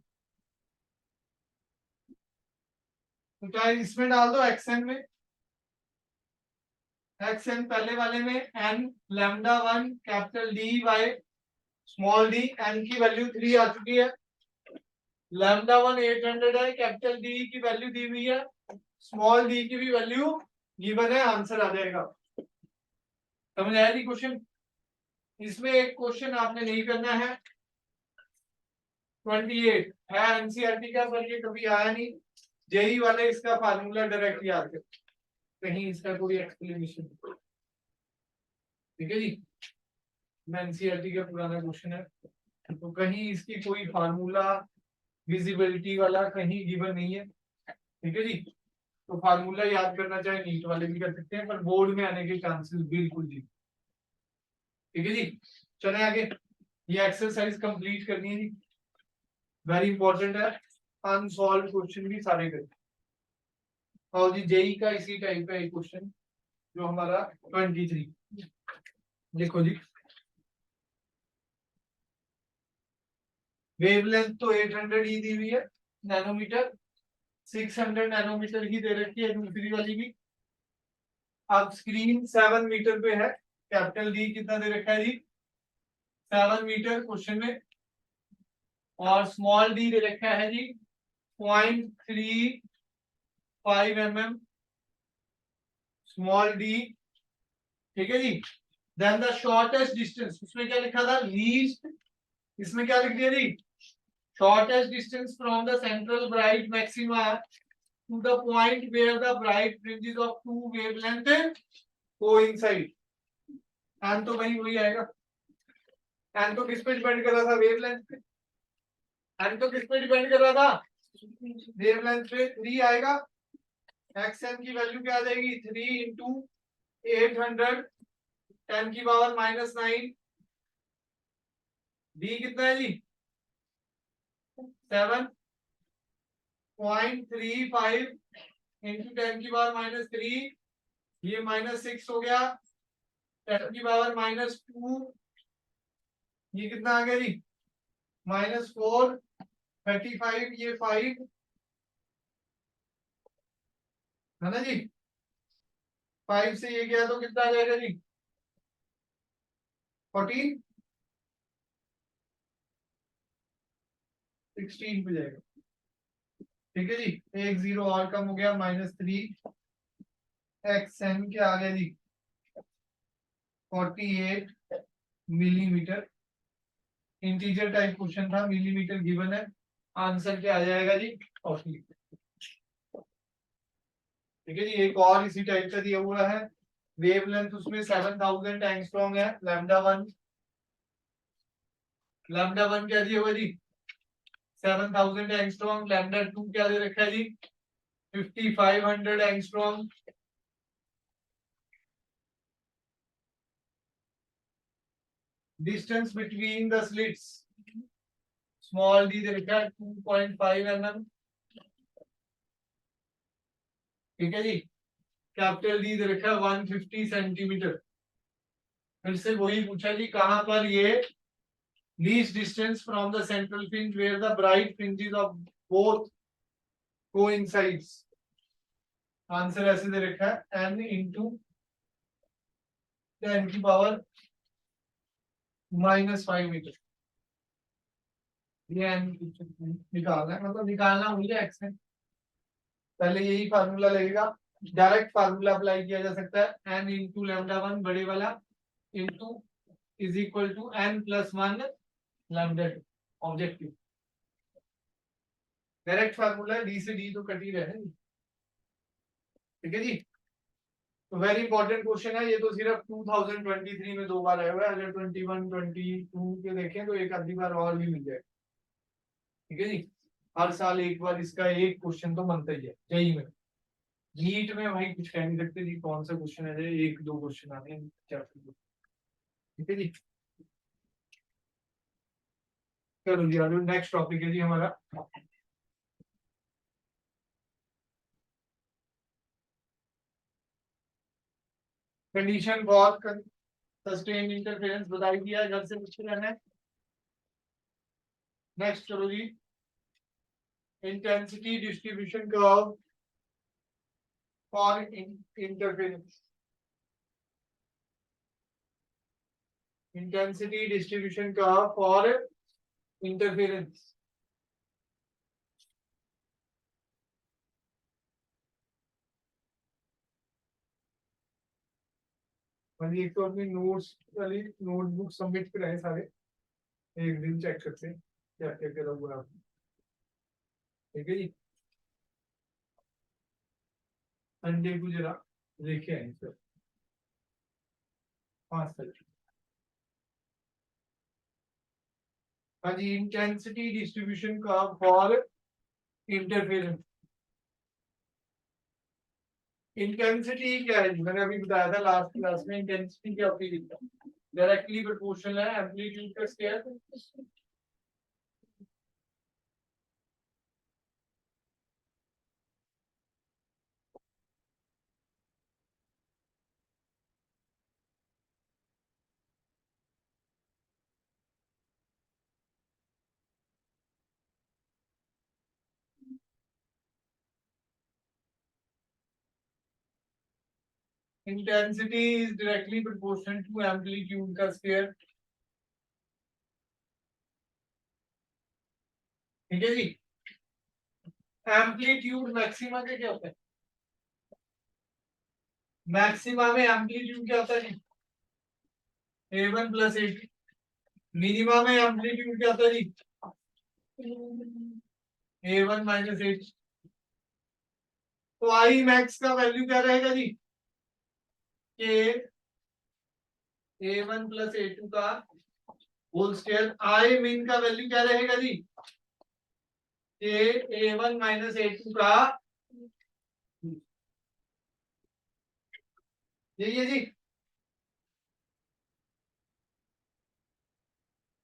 तो क्या इसमें डाल दो एक्सएन में। एक्सएन पहले वाले में N lambda 1 capital D by small D, N की वैल्यू 3 आ चुकी है। लैम्डा 1 800 है, कैपिटल डी की वैल्यू दी हुई है, स्मॉल डी की भी वैल्यू गिवन है, आंसर आ जाएगा। समझ आया जी क्वेश्चन? इसमें एक क्वेश्चन आपने नहीं करना है, 28 है एनसीईआरटी का, पर ये कभी आया नहीं। जेई वाले इसका फार्मूला डायरेक्ट याद कर, कहीं इसका कोई एक्सप्लेनेशन। ठीक है जी, एनसीईआरटी का पुराना क्वेश्चन है, तो कहीं इसकी कोई फार्मूला विजिबिलिटी वाला कहीं गिवन नहीं है। ठीक है जी, तो फार्मूला याद करना चाहे नीट वाले भी कर सकते हैं, पर बोर्ड में आने के चांसेस बिल्कुल जी। ठीक है जी, चले आगे। ये एक्सरसाइज कंप्लीट करनी है जी, वेरी इंपॉर्टेंट है। अनसॉल्व क्वेश्चन भी सारे करें। और जी जेई का इसी टाइप का एक क्वेश्चन जो हमारा 23, देखो जी, वेवलेंथ तो 800 ही दी हुई है नैनोमीटर, 600 नैनोमीटर ही दे रखी है दूसरी वाली भी। अब स्क्रीन 7 मीटर पे है, कैपिटल डी कितना दे रखा है जी? 7 मीटर क्वेश्चन में, और स्मॉल डी दे रखा है जी 0.35 mm, स्मॉल डी। ठीक है जी, देन द शॉर्टेस्ट डिस्टेंस, उसमें क्या लिखा था? लीस्ट। इसमें क्या लिख दिया जी? Shortest distance from the central bright maxima to the point where the bright fringes of two wavelength coincide. N तो वही आएगा। एन तो किस पे डिपेंड कर रहा था? वेवलेंथ पे। एन तो किस पे डिपेंड कर रहा था? वेवलेंथ पे। 3 आएगा, एक्सएन की वैल्यू क्या आ जाएगी? 3 इंटू 800 10⁻⁹। डी कितना है जी? 7.35 इंटू 10⁻⁻3, ये -6 हो गया, 10⁻⁻2, ये कितना आ गया जी? -4, 35, ये 5 है ना जी। 5 से ये गया तो कितना आ जाएगा जी? 14, 16 पे जाएगा। ठीक है जी, एक जीरो और कम हो गया, -3, एक्सएन क्या आ गया जी? 48 मिलीमीटर। इंटीजर टाइप क्वेश्चन था, मिलीमीटर गिवन है, आंसर क्या आ जाएगा जी? 40। ठीक है जी, एक और इसी टाइप का दिया हुआ है, वेवलेंथ उसमें 7000 एंगस्ट्रॉम है, लैम्डा 1 क्या दिया हुआ जी? 7000 एंगस्ट्रॉम। लैम्डा 2 क्या दे रखा है जी? 5500 angstrom. Distance between the slits, small D दे रखा है 2.5 mm। ठीक है जी, कैपिटल डी दे रखा है 150 सेंटीमीटर। फिर से वही पूछा जी, कहां पर ये least distance from the central fringe where the bright fringes of both coincides. Answer ऐसे दे रखा है n इंटू 10⁻⁻5 मीटर। ये n निकालना है, मतलब निकालना मुझे एक्स है। पहले यही फार्मूला लगेगा, डायरेक्ट फार्मूला अप्लाई किया जा सकता है, n इंटू लैम्डा 1 बड़े वाला into is equal to n+1 lambda 2 objective. Direct formula D से डी तो कट ही रहे। ठीक है जी, वेरी इंपॉर्टेंट क्वेश्चन है ये, तो सिर्फ 2023 में 2 बार आया हुआ है, अगर 21 22 के देखें तो एक आधी बार और भी मिल जाए। ठीक है जी, हर साल एक बार इसका एक क्वेश्चन तो बनता ही है जेईई में। नीट में भाई कुछ कह नहीं सकते जी कौन सा क्वेश्चन है, एक दो क्वेश्चन आते हैं चैप्टर। ठीक है जी, चलो जी नेक्स्ट टॉपिक है जी हमारा कंडीशन फॉर सस्टेन इंटरफेरेंस, बताई दिया है, घर से पूछ रहना है। नेक्स्ट करो जी, intensity distribution curve for interference, intensity distribution curve for interference. एक तो अपनी नोट्स वाली नोटबुक सबमिट कराए सारे, एक दिन चेक करते हैं क्या क्या करा हुआ है आपने। ठीक है जी, संडे को जरा लेके आए सर 5 तक। हाँ जी, इंटेंसिटी डिस्ट्रीब्यूशन का फॉर इंटरफेरेंस। इंटेंसिटी क्या है जी, मैंने अभी बताया था लास्ट क्लास में, इंटेंसिटी क्या होती है, डायरेक्टली प्रोपोर्शनल है एम्पलीट्यूड का square. Intensity is directly proportional to amplitude का स्केयर। ठीक है जी, एम्पलीट्यूड मैक्सिमा के क्या होता है, मैक्सिमा में एम्पलीट्यूड क्या होता है, a1 प्लस a2। मिनिमा में एम्पलीट्यूड क्या होता है जी, a1 माइनस a2। तो आई मैक्स का वैल्यू क्या रहेगा जी, कि a1 प्लस a2 का होल स्क्वायर। आई मीन का वैल्यू क्या रहेगा जी, कि a1 माइनस a2 का, यही है जी।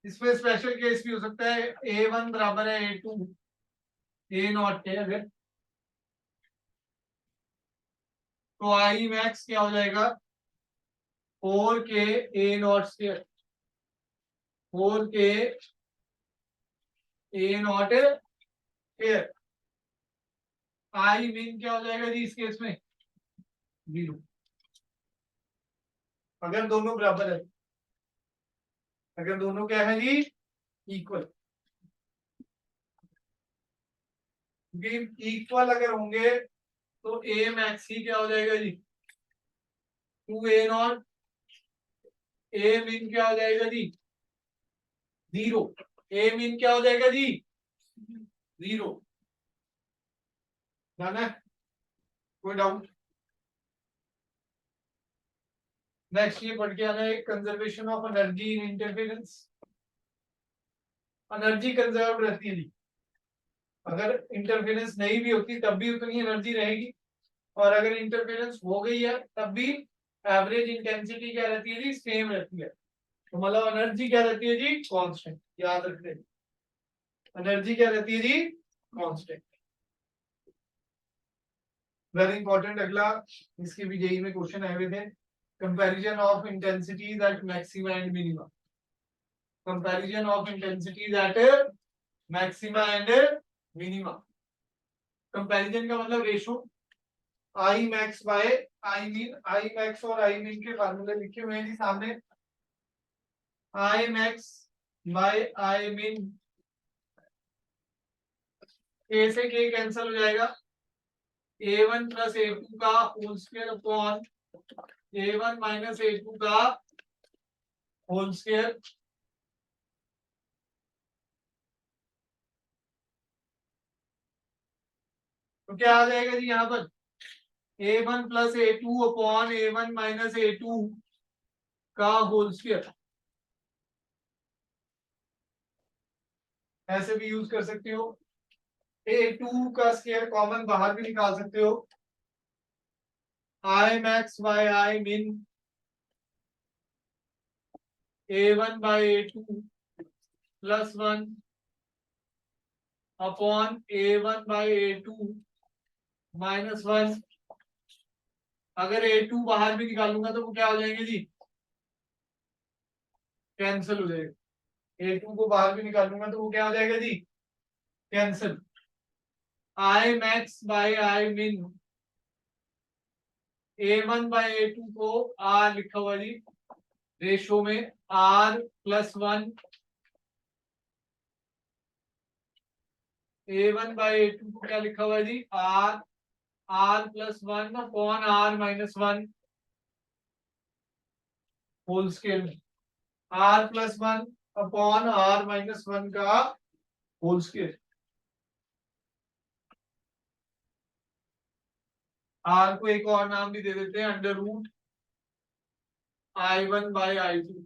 इसमें स्पेशल केस भी हो सकता है, a1 बराबर है a2 a नॉट के, अगर तो आई मैक्स क्या हो जाएगा 4 के a नॉट स्क्वायर, 4 के a not square. I mean क्या हो जाएगा जी इस केस में 0, अगर दोनों बराबर है, अगर दोनों क्या है जी इक्वल। इक्वल अगर होंगे तो ए मैक्स ही क्या हो जाएगा जी 2a नॉट, ए मीन क्या हो जाएगा जी 0, ए मीन क्या हो जाएगा जी 0। जाना है, कोई डाउट। नेक्स्ट ये पढ़ के आना है, conservation of energy in interference. Energy conserve रहती है जी, अगर इंटरफेरेंस नहीं भी होती तब भी उतनी एनर्जी रहेगी, और अगर इंटरफेरेंस हो गई है तब भी एवरेज इंटेंसिटी क्या रहती है जी सेम रहती है। तो मतलब एनर्जी क्या रहती है जी कांस्टेंट, याद रखते हैं एनर्जी क्या रहती है जी कांस्टेंट। वेरी इंपॉर्टेंट अगला, इसके भी जेईई में क्वेश्चन आए हुए थे, comparison of intensities at maxima and minima. Comparison of intensities at maxima and minima. Comparison का मतलब ratio, I max by I min, I max और आई मीन के फार्मूले लिखे हुए हैं जी सामने। I max by I min, A से के कैंसिल हो जाएगा, a1 प्लस a2 का whole square upon a1 minus a2 का होल स्क्वायर। तो क्या आ जाएगा जी यहाँ पर A1 plus A2 upon A1 minus A2 का होल स्क्वायर। ऐसे भी यूज कर सकते हो। A2 का स्क्वायर कॉमन बाहर भी निकाल सकते हो। I max by I min A1 by A2 plus 1 upon A1 by A2 minus 1। अगर A2 बाहर भी निकालूंगा तो वो क्या हो जाएंगे जी, कैंसिल हो जाएगा। A2 को बाहर भी निकालूंगा तो वो क्या हो जाएगा जी, cancel. I max by I min A1 by A2 को R लिखा हुआ जी रेशो में R plus 1 A1 by A2 को क्या लिखा हुआ है जी, R plus 1 upon R minus 1 whole square में। R plus 1 upon R minus 1 का होल स्केल। R को एक और नाम भी दे देते हैं, under root I1 by I2,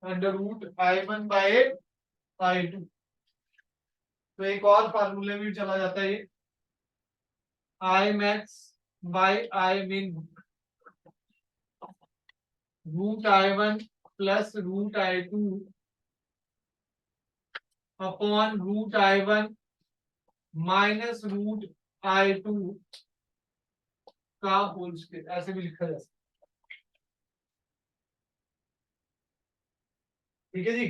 under root I1 by I2। तो एक और फार्मूले में चला जाता है ये, I max by I min root I1 plus root I2 upon root I1 minus root I2 का होल स्क्वायर। ऐसे भी लिखा जा सकता है। ठीक है जी।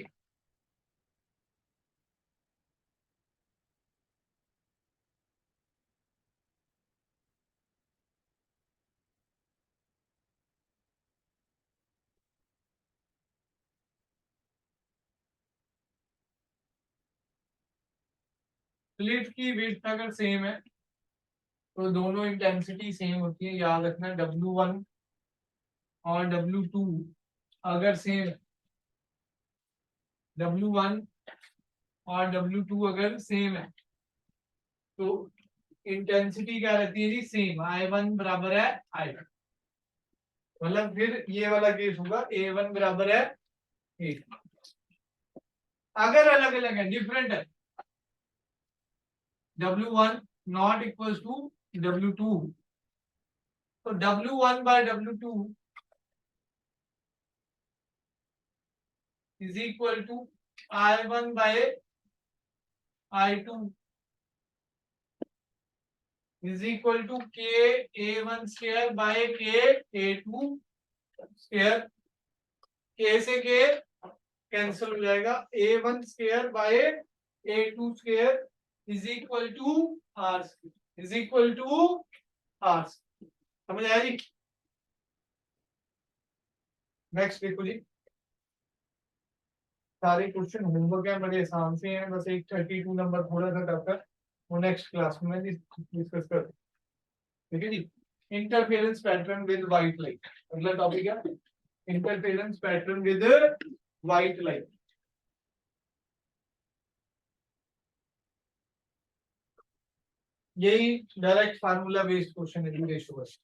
स्लिट की विड्थ अगर सेम है तो दोनों इंटेंसिटी सेम होती है, याद रखना। W1 और W2 अगर सेम, W1 और W2 अगर सेम है तो इंटेंसिटी क्या रहती है जी, सेम। I1 बराबर है I2, मतलब फिर ये वाला केस होगा A1 बराबर है A2। अगर अलग अलग है, डिफरेंट है, W1 not equal to W2, तो W1 by W2 is equal to I1 by I2 is equal to K A1 square by K A2 square। K से K कैंसिल हो जाएगा, A1 square by A2 square is equal to R square, is equal to R। समझ आया जी। नेक्स्ट देखो जी, सारे क्वेश्चन होमवर्क है, बड़े आसान से हैं, बस एक 32 नंबर थोड़ा सा टफ है, वो नेक्स्ट क्लास में डिस्कस कर। ठीक है जी। Interference pattern with white light, अगला टॉपिक है interference pattern with white light. यही डायरेक्ट फार्मूला बेस्ड क्वेश्चन है रेशो बस।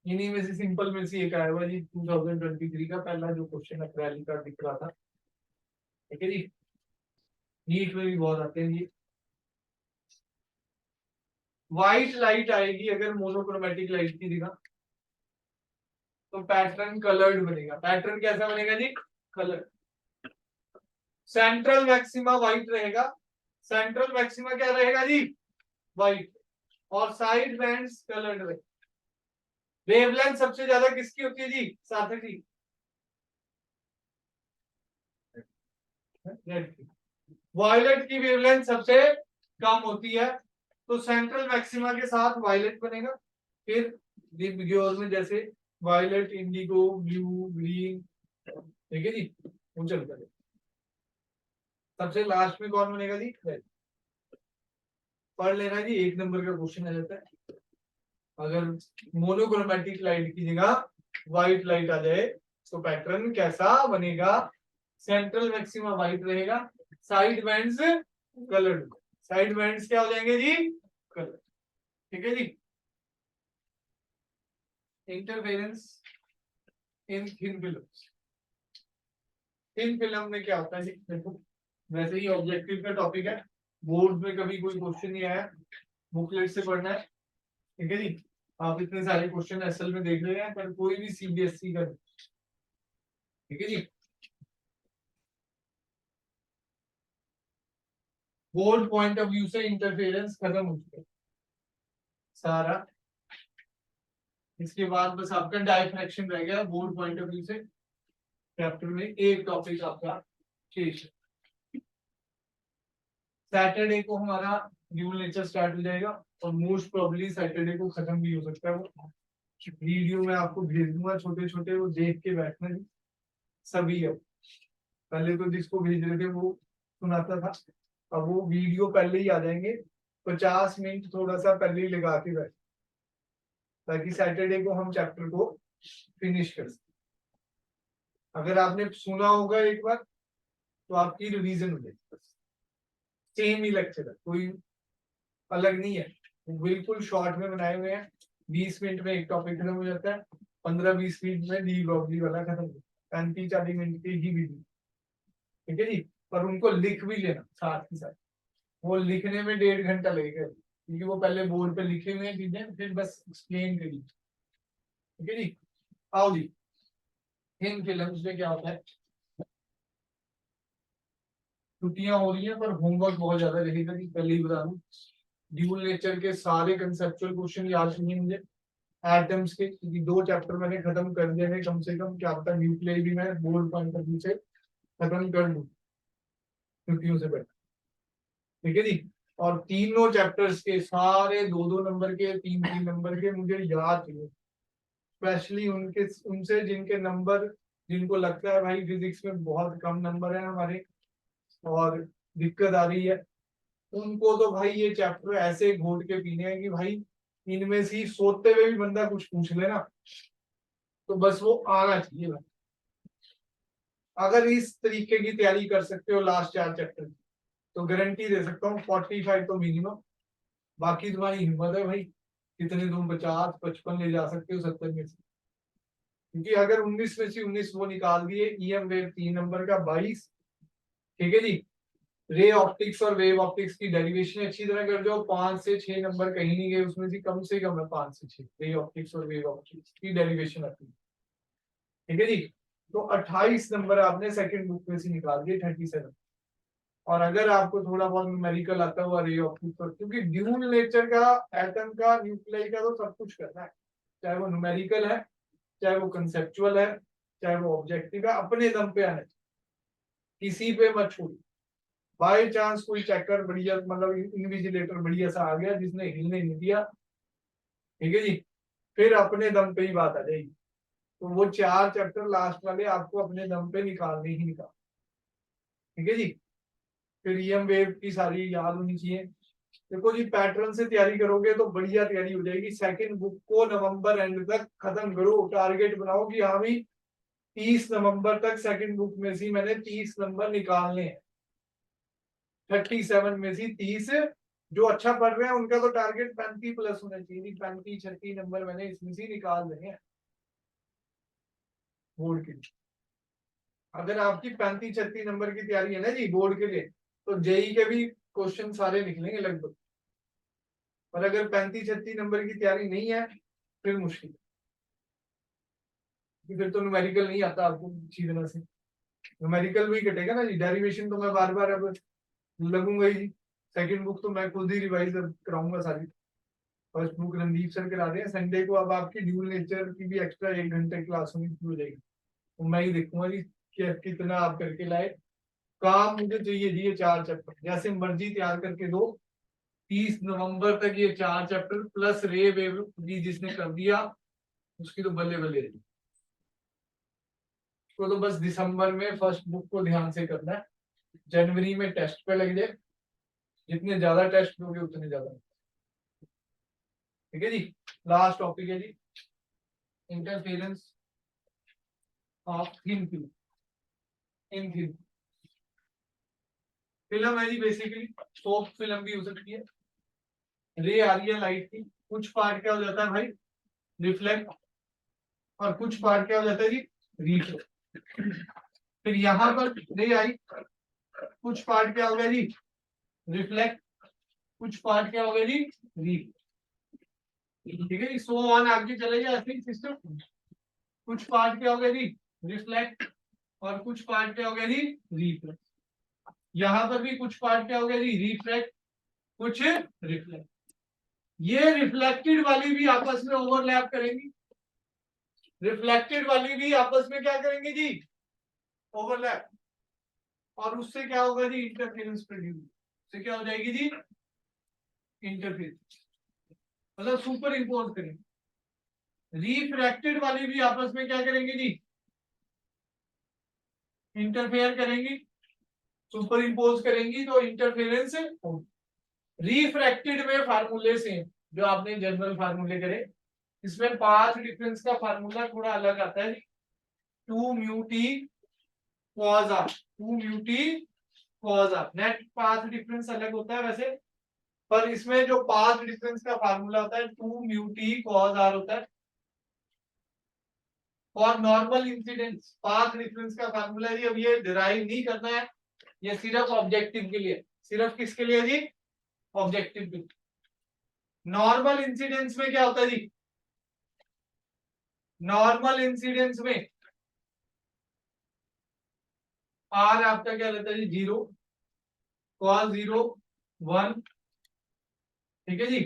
इन्हीं में से सिंपल में से एक आया हुआ जी 2023 का पहला जो क्वेश्चन अप्रैल का दिख रहा था। ठीक है जी। नीट में भी बहुत आते हैं ये। व्हाइट लाइट आएगी अगर मोनोक्रोमेटिक लाइट की जगह, तो पैटर्न कलर्ड बनेगा। पैटर्न कैसा बनेगा जी, कलर। सेंट्रल मैक्सिमा व्हाइट रहेगा, सेंट्रल मैक्सिमा क्या रहेगा जी, व्हाइट, और साइड बैंड्स कलर्ड रहेगा। वेवलेंथ सबसे ज्यादा किसकी होती है जी, सार्थक जी, रेड की। वायलेट की वेवलेंथ सबसे कम होती है, तो सेंट्रल मैक्सिमा के साथ वायलेट बनेगा। फिर दिग्विजय में जैसे वायलेट, इंडिगो, ब्लू, ग्रीन। ठीक है जी, वो चलता है। सबसे लास्ट में कौन बनेगा जी, रेड। पढ़ लेना जी, एक नंबर का क्वेश्चन आ जाता है। अगर मोनोक्रोमेटिक लाइट की जगह व्हाइट लाइट आ जाए तो पैटर्न कैसा बनेगा, सेंट्रल मैक्सिमा व्हाइट रहेगा, side bands coloured. Side bands क्या हो जाएंगे जी, कलर। ठीक है जी। Interference in thin films. Thin film में क्या होता है जी, देखो वैसे ही ऑब्जेक्टिव का टॉपिक है, बोर्ड में कभी कोई क्वेश्चन नहीं आया, बुकलेट से पढ़ना है, ठीक है जी। आप इतने सारे क्वेश्चन एसएल में देख रहे हैं पर कोई भी सीबीएसई का, ठीक है जी। बोर्ड पॉइंट ऑफ व्यू से इंटरफेरेंस खत्म हो चुका है सारा। इसके बाद बस आपका डायफ्रैक्शन रह गया बोर्ड पॉइंट ऑफ व्यू से। चैप्टर में एक टॉपिक आपका शेष है। सैटरडे को हमारा ड्यूल नेचर स्टार्ट हो जाएगा और मोस्ट प्रोबेबली सैटरडे को खत्म भी हो सकता है। वो वीडियो में आपको भेज दूंगा छोटे छोटे, वो देख के बैठना जी सभी। अब पहले तो जिसको भेज रहे थे वो सुनाता था, अब वो वीडियो पहले ही आ जाएंगे, 50 मिनट थोड़ा सा पहले ही लगा के बैठ, ताकि सैटरडे को हम चैप्टर को फिनिश कर सकें। अगर आपने सुना होगा एक बार तो आपकी रिवीजन हो जाएगी। सेम ही लेक्चर है, कोई अलग नहीं है, बिल्कुल शॉर्ट में बनाए हुए हैं। 20 मिनट में एक टॉपिक खत्म हो जाता है, 15-20 मिनट में डी ब्लॉगली वाला खत्म हो जाता है, 35-40 मिनट की ही वीडियो, ठीक है जी। पर उनको लिख भी लेना साथ ही साथ, वो लिखने में 1.5 घंटा लगेगा क्योंकि वो पहले बोर्ड पे लिखे हुए हैं चीजें, फिर बस एक्सप्लेन करिए, ठीक है जी। आओ जी, इन फिल्म्स में क्या होता है, छुट्टियां हो रही हैं पर होमवर्क बहुत ज्यादा रहेगा जी, पहले ही बता दूं। ड्यूल नेचर के सारे कंसेप्चुअल क्वेश्चन याद नहीं मुझे, एटम्स के, क्योंकि 2 चैप्टर मैंने खत्म कर दिए हैं कम से कम, क्या पता न्यूक्लियर भी मैं बोर्ड पॉइंट ऑफ व्यू से खत्म कर दूं छुट्टियों से पहले, ठीक है जी। और तीनों चैप्टर्स के सारे 2-2 नंबर के, 3-3 नंबर के मुझे याद चाहिए, स्पेशली उनके उनसे जिनके नंबर, जिनको लगता है भाई फिजिक्स में बहुत कम नंबर है हमारे और दिक्कत आ रही है, उनको तो भाई ये चैप्टर ऐसे घोट के पीने हैं कि भाई इनमें से ही सोते हुए भी बंदा कुछ पूछ लेना तो बस वो आना चाहिए भाई। अगर इस तरीके की तैयारी कर सकते हो लास्ट 4 चैप्टर की, तो गारंटी दे सकता हूँ 45 तो मिनिमम। बाकी तुम्हारी हिम्मत है भाई, कितने तुम 50-55 ले जा सकते हो 70 में से, क्योंकि अगर 19 में से 19 वो निकाल दिए, ईएम वेव 3 नंबर का 22, ठीक है जी। रे ऑप्टिक्स और वेव ऑप्टिक्स की डेरिवेशन अच्छी तरह कर जाओ, 5 से 6 नंबर कहीं नहीं गए उसमें से कम है 5 से 6 रे ऑप्टिक्स और वेव ऑप्टिक्स की डेरिवेशन आती है, ठीक है जी। तो 28 नंबर आपने सेकंड बुक में से निकाल दिए, 37। और अगर आपको थोड़ा बहुत न्यूमेरिकल आता हुआ रे ऑप्टिक्स, क्योंकि ड्यूल नेचर का, एटम का, न्यूक्लियर का तो सब कुछ करना है, चाहे वो न्यूमेरिकल है, चाहे वो कंसेप्चुअल है, चाहे वो ऑब्जेक्टिव है, अपने दम पे आने, किसी पे मत छोड़िए। बाय चांस कोई चेकर बढ़िया, मतलब इन्विजिलेटर बढ़िया सा आ गया जिसने हिलने नहीं दिया, ठीक है जी, फिर अपने दम पे ही बात आ जाएगी। तो वो 4 चैप्टर लास्ट वाले आपको अपने दम पे निकालने ही निकाल, ठीक है जी। फिर ईएम वेव की सारी याद होनी चाहिए। देखो जी, पैटर्न से तैयारी करोगे तो बढ़िया तैयारी हो जाएगी। सेकंड बुक को नवंबर एंड तक खत्म करो, टारगेट बनाओ कि हाँ भाई 30 नवंबर तक सेकंड बुक में से मैंने 30 नंबर निकालने हैं, 37 में से 30। जो अच्छा पढ़ रहे हैं उनका तो टारगेट 35 प्लस होना चाहिए, 35-36 नंबर मैंने इसमें से निकाल देंगे हैं बोर्ड के लिए। अगर आपकी 35-36 नंबर की तैयारी है ना जी बोर्ड के लिए, तो जेई के भी क्वेश्चन सारे निकलेंगे लगभग। और अगर 35-36 नंबर की तैयारी नहीं है फिर मुश्किल, फिर तो न्यूमेरिकल नहीं आता आपको अच्छी तरह से, न्यूमेरिकल भी कटेगा ना जी। डेरिवेशन तो मैं बार बार अब लगूंगा ही जी, सेकंड बुक तो मैं खुद ही रिवाइज कराऊंगा सारी। फर्स्ट बुक रणदीप सर करा रहे हैं, संडे को अब आपकी ड्यूल नेचर की भी एक्स्ट्रा 1 घंटे क्लास होनी शुरू हो जाएगी, तो मैं ही देखूंगा जी कि कितना आप करके लाए। काम मुझे चाहिए जी ये 4 चैप्टर जैसे मर्जी तैयार करके दो, 30 नवंबर तक ये 4 चैप्टर प्लस रे वेव जी जिसने कर दिया उसकी तो बल्ले बल्ले रही। तो बस दिसंबर में फर्स्ट बुक को ध्यान से करना है, जनवरी में टेस्ट पे लग जाए, जितने ज्यादा टेस्ट दोगे उतने ज्यादा, ठीक है जी। लास्ट टॉपिक है जी interference of thin film in film. Film है जी बेसिकली सॉफ्ट फिल्म भी हो सकती है, रे आ रही है लाइट की, कुछ पार्ट क्या हो जाता है भाई रिफ्लेक्ट, और कुछ पार्ट क्या हो जाता है जी, रिफ्लेक्ट। फिर यहाँ पर रे आई, कुछ पार्ट क्या हो गया जी, रिफ्लेक्ट, कुछ पार्ट क्या हो गया जी, रिफ्लेक्ट। ठीक है, सो ऑन आगे चलेगा ऐसे ही सिस्टम। कुछ पार्ट क्या हो गया जी, रिफ्लेक्ट, और कुछ पार्ट क्या हो गया जी, रिफ्लेक्ट। यहाँ पर भी कुछ पार्ट क्या हो गया जी, रिफ्लेक्ट, कुछ रिफ्लेक्ट। ये रिफ्लेक्टेड वाली भी आपस में ओवरलैप करेंगी, रिफ्लेक्टेड वाली भी आपस में क्या करेंगे जी, ओवरलैप। और उससे क्या होगा जी, इंटरफेरेंस प्रोड्यूस। उससे क्या हो जाएगी जी, इंटरफेरेंस, मतलब सुपर इम्पोज करेंगे। रिफ्रैक्टेड वाली भी आपस में क्या करेंगे जी, इंटरफेयर करेंगी, सुपर इम्पोज करेंगी, तो इंटरफेरेंस। रिफ्रैक्टेड में फार्मूले से जो आपने जनरल फार्मूले करे, इसमें पाथ डिफरेंस का फार्मूला थोड़ा अलग आता है, 2 mu t cos r, 2 mu t cos r. Net path difference अलग होता है वैसे, पर इसमें जो पाथ डिफरेंस का फार्मूला होता है 2 म्यू टी कॉस आर होता है। और नॉर्मल इंसिडेंस पाथ डिफरेंस का फार्मूला है जी, अब ये डिराइव नहीं करना है, ये सिर्फ ऑब्जेक्टिव के लिए, सिर्फ किसके लिए जी, ऑब्जेक्टिव के लिए। नॉर्मल इंसिडेंस में क्या होता है जी, नॉर्मल इंसिडेंस में आर आपका क्या रहता है जी, 0, कॉस 0 1। ठीक है जी,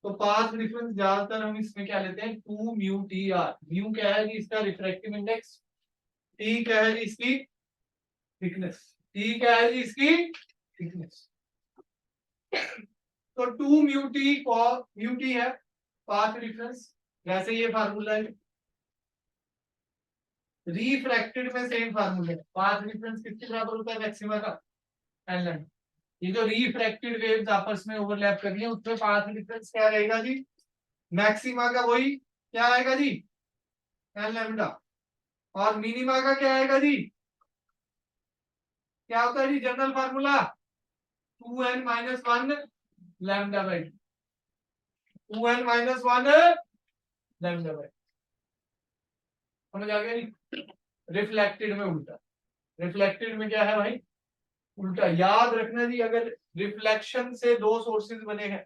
तो पाथ डिफरेंस ज्यादातर हम इसमें क्या लेते हैं, 2 म्यू टी आर। म्यू क्या है जी, इसका रिफ्रैक्टिव इंडेक्स, टी क्या है जी, इसकी थिकनेस, टी क्या है जी, इसकी थिकनेस। तो 2 mu t cos mu T है पाथ डिफरेंस, वैसे ये फार्मूला है। रिफ्रैक्टेड में सेम फार्मूला है, पाथ डिफरेंस किसके बराबर होता है, मैक्सिमा का, एल एम। ये जो रिफ्रैक्टेड वेव्स आपस में ओवरलैप कर रही है, उसमें पाथ डिफरेंस क्या रहेगा जी, मैक्सिमा का वही क्या आएगा जी, एल लैम्डा। और मिनिमा का क्या आएगा जी, क्या होता है जी, general formula 2n minus 1 lambda by 2n minus 1 lambda by. समझ आ गया जी। रिफ्लेक्टेड में उल्टा, रिफ्लेक्टेड में क्या है भाई, उल्टा। याद रखना जी, अगर रिफ्लेक्शन से दो सोर्सेज बने हैं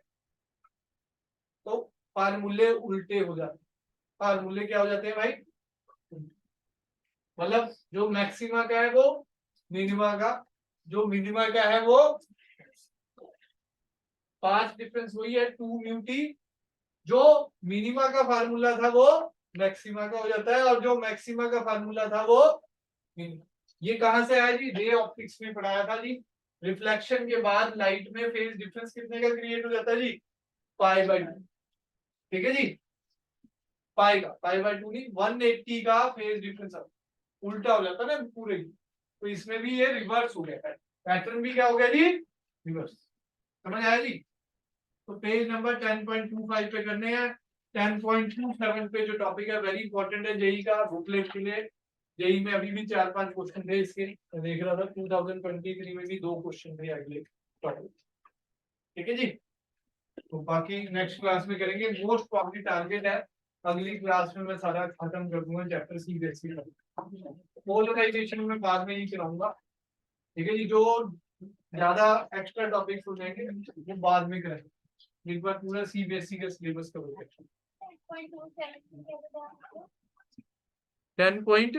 तो फार्मूले उल्टे हो जाते हैं। फार्मूले क्या हो जाते हैं भाई, मतलब जो मैक्सिमा का है वो मिनिमा का, जो मिनिमा का है वो, पाथ डिफरेंस वही है 2 म्यू टी, जो मिनिमा का फार्मूला था वो मैक्सिमा का हो जाता है, और जो मैक्सिमा का फार्मूला था वो मिनिमा। ये कहां से आया जी, रे ऑप्टिक्स में पढ़ाया था जी। रिफ्लेक्शन के बाद लाइट में फेज डिफरेंस कितने का क्रिएट हो जाता है जी, पाई बाई 2। ठीक है जी, पाई का, पाई बाई 2 नहीं, 180 का फेज डिफरेंस उल्टा हो जाता है ना पूरे। तो इसमें भी ये रिवर्स हो गया, पैटर्न भी क्या हो गया जी, रिवर्स। समझ आया जी। तो पेज नंबर 10.25 पे करने हैं। 10.27 पे जो टॉपिक है वेरी इंपॉर्टेंट है जेई का, बुकलेट के लिए। जेई में अभी भी 4-5 क्वेश्चन थे इसके, मैं देख रहा था 2023 में भी 2 क्वेश्चन थे अगले टॉपिक। ठीक है जी, तो बाकी नेक्स्ट क्लास में करेंगे। मोस्ट प्रॉब्ली टारगेट है अगली क्लास में मैं सारा खत्म कर दूंगा चैप्टर सी बेसिक। पोलराइजेशन में बाद में ही कराऊंगा। ठीक है जी, जो ज्यादा एक्स्ट्रा टॉपिक्स हो जाएंगे वो बाद में करेंगे, एक बार पूरा सी बेसिक का सिलेबस कवर करेंगे। 10 पॉइंट